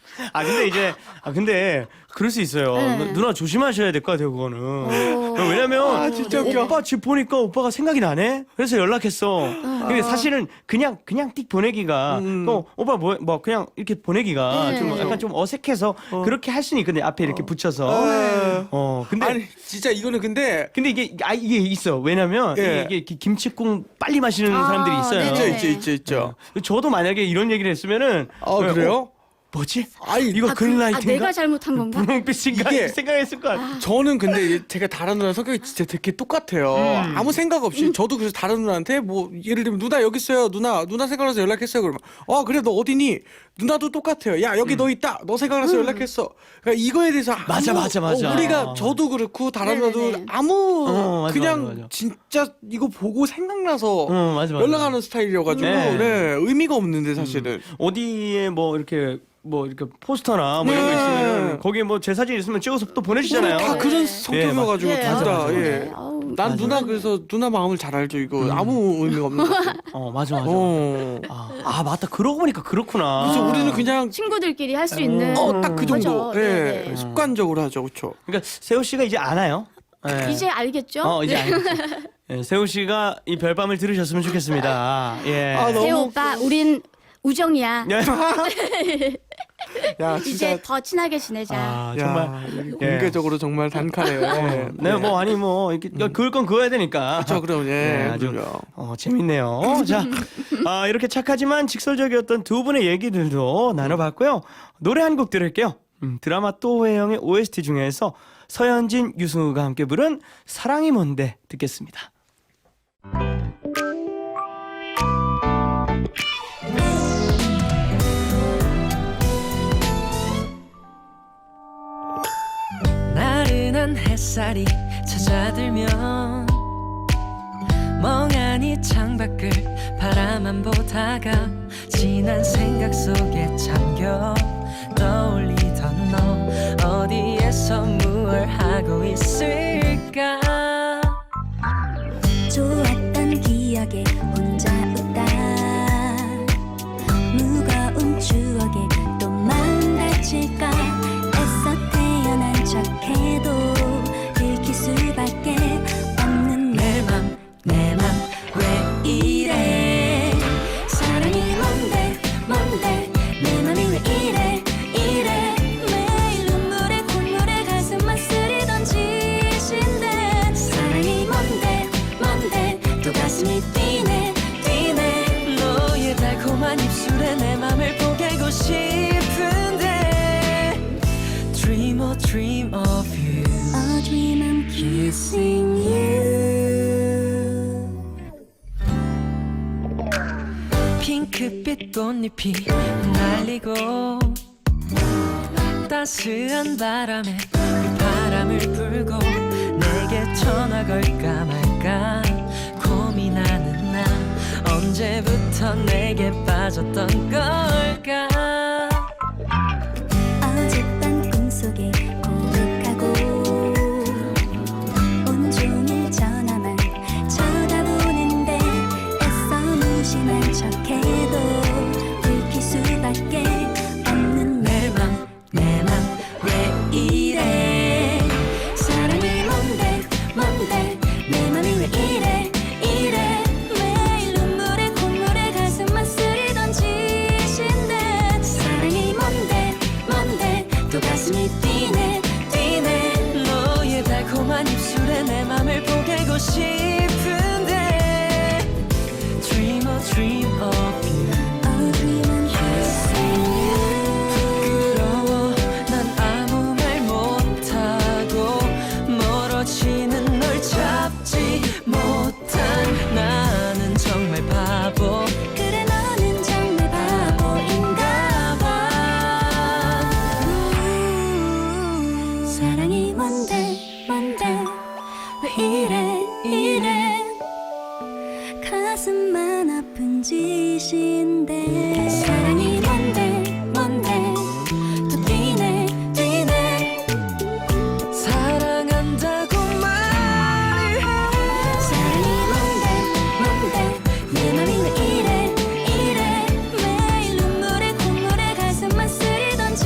근데 그럴 수 있어요. 네. 누나 조심하셔야 될 것 같아요, 그거는. 왜냐면 진짜 웃겨. 오빠 집 보니까 오빠가 생각이 나네. 그래서 연락했어. 근데 사실은 그냥 띡 보내기가 오빠 뭐 그냥 이렇게 보내기가 네. 좀 약간 좀 어색해서 그렇게 할 수는 있는데 앞에 이렇게 붙여서. 근데 아니 진짜 이거는 근데 이게 있어. 왜냐면 예. 이게 김치국 빨리 마시는 사람들이 있어요. 네네. 있죠. 저도 만약에 이런 얘기를 했으면 그래요? 뭐지? 아니 이거 그린라이트인가? 내가 잘못한 건가? 분홍빛인가? 이게- 생각했을 것 같아. 저는 근데 제가 다른 누나 성격이 진짜 되게 똑같아요. 아무 생각 없이 저도 그래서 다른 누나한테 뭐 예를 들면 누나 여기 있어요. 누나 생각나서 연락했어요. 그러면 그래 너 어디니? 누나도 똑같아요. 야 여기 너 있다. 너 생각나서 연락했어. 그러니까 이거에 대해서 맞아. 우리가 저도 그렇고 다른 누나도 네네네. 아무 맞아, 그냥 맞아. 진짜 이거 보고 생각나서 맞아. 연락하는 스타일이어가지고 네. 의미가 없는데 사실은. 어디에 뭐 이렇게 포스터나 뭐 이런 거 네. 있으면 거기에 뭐 제 사진 있으면 찍어서 또 보내주잖아요. 다 그런 성격이어가지고 네, 둘 맞아, 다. 맞아. 예. 아우, 난 누나 그래서 누나 마음을 잘 알죠. 이거 아무 의미가 없는 것 같아요. 맞아. 어. 맞다. 그러고 보니까 그렇구나. 그래서 우리는 그냥 친구들끼리 할 수 있는 딱 그 정도. 맞아. 예. 네네. 습관적으로 하죠. 그렇죠. 그러니까 세호 씨가 이제 아나요? 네. 이제 알겠죠? 이제 알겠죠. 예, 세호 씨가 이 별밤을 들으셨으면 좋겠습니다. 예. 너무 세호 오빠, 우린 우정이야. 예. 야, 이제 진짜 더 친하게 지내자. 정말. 예. 공개적으로 정말 단칼에. 네, 이렇게 그을 건 그어야 되니까. 그렇죠. 그럼 아주 그럼요. 재밌네요. 자, 이렇게 착하지만 직설적이었던 두 분의 얘기들도 나눠봤고요. 노래 한 곡 들을게요. 드라마 또 회영의 OST 중에서 서현진, 유승우가 함께 부른 사랑이 뭔데 듣겠습니다. 나른한 햇살이 찾아들면 멍하니 창밖을 바라만 보다가 진한 생각 속에 잠겨 떠올리던 너 어디에서 무얼 하고 있을까. 좋았던 기억에 혼자 웃다 무거운 추억에 또 마음 다칠까. 애써 태어난 척해도 들킬 수밖에 없는 내 맘 왜 이래. 사랑이 뭔데 내 맘이 왜 이래 매일 눈물에 콧물에 가슴만 쓰리던 짓인데. 사랑이 뭔데 또 가슴이 뛰네 너의 달콤한 입술에 내 맘을 포개고 싶은데. Dream of you. A dream I'm kissing you. 핑크빛 꽃잎이 날리고 따스한 바람에 그 바람을 불고 내게 전화 걸까 말까 고민하는 나. 언제부터 내게 빠졌던 걸까. 어젯밤 꿈속에 고백하고 온종일 전화만 쳐다보는데 애써 무심한 척해도 들킬 수밖에 없는 내 맘 왜 이래. 사랑이 뭔데 내 맘이 왜 이래 매일 눈물에 콧물에 가슴만 쓰리던 짓인데. 사랑이 뭔데 또 가슴이 뛰네 너의 달콤한 입술에 내 맘을 포개고 싶은데. Dream of you. A dream I'm kissing you. 부끄러워 난 아무 말 못하고 멀어지는 널 잡지 못한 나는 정말 바보. 그래 너는 정말 바보인가 봐. 사랑이 뭔데 왜 이래 가슴만 아픈 짓인데. 사랑이 뭔데 또 뛰네 사랑한다고 말을 해. 사랑이 뭔데 내 맘이 왜 이래 매일 눈물에 콧물에 가슴만 쓰리던 짓.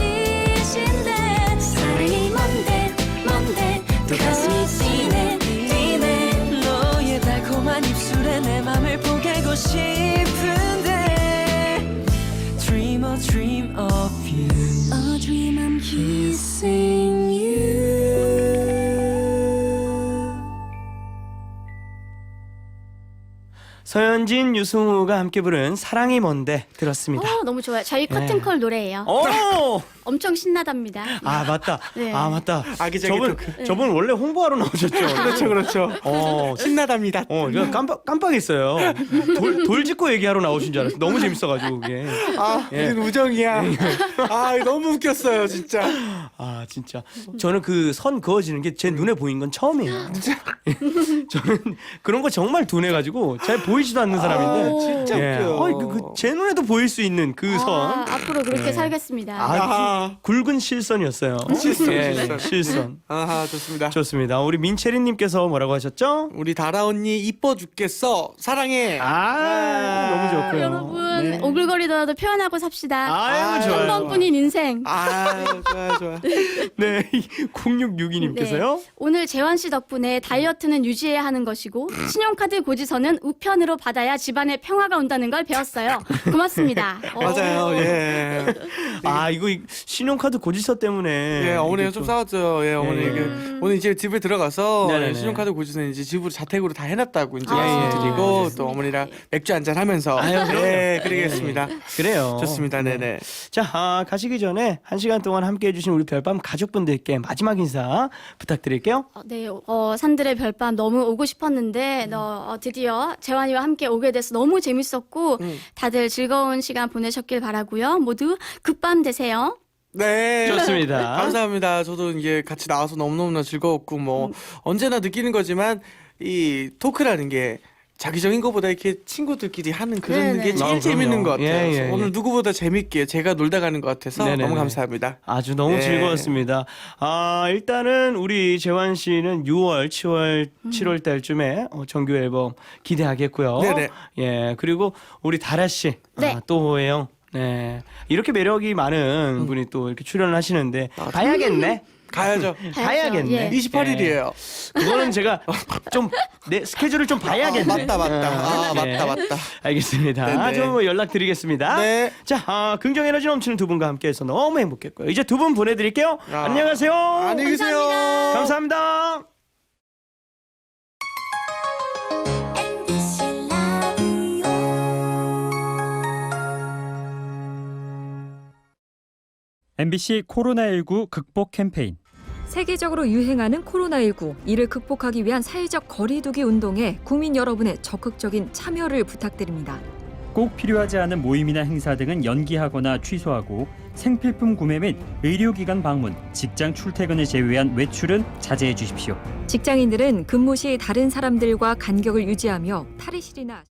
싶은데 Dream a dream of you A dream I'm kissing you. 서현진, 유승우가 함께 부른 사랑이 뭔데 들었습니다. 너무 좋아요. 저희 커튼콜 노래예요. 오! 엄청 신나답니다. 아 맞다. 네. 아 맞다. 아기자기 토크. 저분 원래 홍보하러 나오셨죠. 그렇죠. 신나답니다. 이거 깜빡했어요. 돌 짚고 얘기하러 나오신 줄 알았어요. 너무 재밌어가지고 그게. 예. 이건 우정이야. 아, 너무 웃겼어요, 진짜. 아 진짜. 저는 그 선 그어지는 게 제 눈에 보인 건 처음이에요. 저는 그런 거 정말 둔해가지고 잘 보이지도 않는 사람인데. 진짜 웃겨요. 제 눈에도 보일 수 있는 그 선. 앞으로 그렇게 살겠습니다. 아주 굵은 실선이었어요. 실선. 아하, 좋습니다. 좋습니다. 우리 민채린님께서 뭐라고 하셨죠? 우리 다라 언니 이뻐 죽겠어. 사랑해. 너무 좋고요. 여러분 네. 오글거리더라도 표현하고 삽시다. 아유, 좋아요. 한 번뿐인 인생. 좋아. 네, 0662님께서요. 오늘 재환 씨 덕분에 다이어트는 유지해야 하는 것이고 신용카드 고지서는 우편으로 받아야 집안에 평화가 온다는 걸 배웠어요. 고맙습니다. 맞아요. 예. 이거 신용카드 고지서 때문에. 예, 어머니가 좀 싸웠죠. 예, 어머니 예. 이게 오늘 이제 집에 들어가서 네네네. 신용카드 고지서는 이제 집으로 자택으로 다 해놨다고 이제 아, 말씀드리고 좋습니다. 또 어머니랑 맥주 한잔 하면서 예, 그러겠습니다. 그래요. 좋습니다. 네네. 자, 가시기 전에 1시간 동안 함께 해주신 우리 별밤 가족분들께 마지막 인사 부탁드릴게요. 네, 산들의 별밤 너무 오고 싶었는데 드디어 재환이와 함께 오게 돼서 너무 재밌었고 다들 즐거운 시간 보내셨길 바라고요. 모두 굿밤 되세요. 네. 좋습니다. 감사합니다. 저도 이게 같이 나와서 너무너무나 즐거웠고 뭐 언제나 느끼는 거지만 이 토크라는 게 자기적인 것보다 이렇게 친구들끼리 하는 그런 네네. 게 제일 그럼요. 재밌는 것 같아요. 예, 그래서 예, 오늘 예. 누구보다 재밌게 제가 놀다 가는 것 같아서 네네네. 너무 감사합니다. 아주 너무 예. 즐거웠습니다. 일단은 우리 재환 씨는 6월, 7월 달쯤에 정규 앨범 기대하겠고요. 네네. 예, 그리고 우리 다라 씨, 네. 또호예요. 네, 이렇게 매력이 많은 분이 또 이렇게 출연을 하시는데 봐야겠네. 가야죠. 가야겠네. 예. 28일이에요. 그거는 제가 좀 내 스케줄을 좀 봐야겠네. 맞다. 네. 맞다. 알겠습니다. 네네. 좀 연락드리겠습니다. 네. 자, 긍정 에너지 넘치는 두 분과 함께해서 너무 행복했고요. 이제 두 분 보내드릴게요. 안녕하세요. 안녕히 계세요. 감사합니다. MBC 라디오. MBC 코로나19 극복 캠페인. 세계적으로 유행하는 코로나19, 이를 극복하기 위한 사회적 거리두기 운동에 국민 여러분의 적극적인 참여를 부탁드립니다. 꼭 필요하지 않은 모임이나 행사 등은 연기하거나 취소하고 생필품 구매 및 의료기관 방문, 직장 출퇴근을 제외한 외출은 자제해 주십시오. 직장인들은 근무 시 다른 사람들과 간격을 유지하며 탈의실이나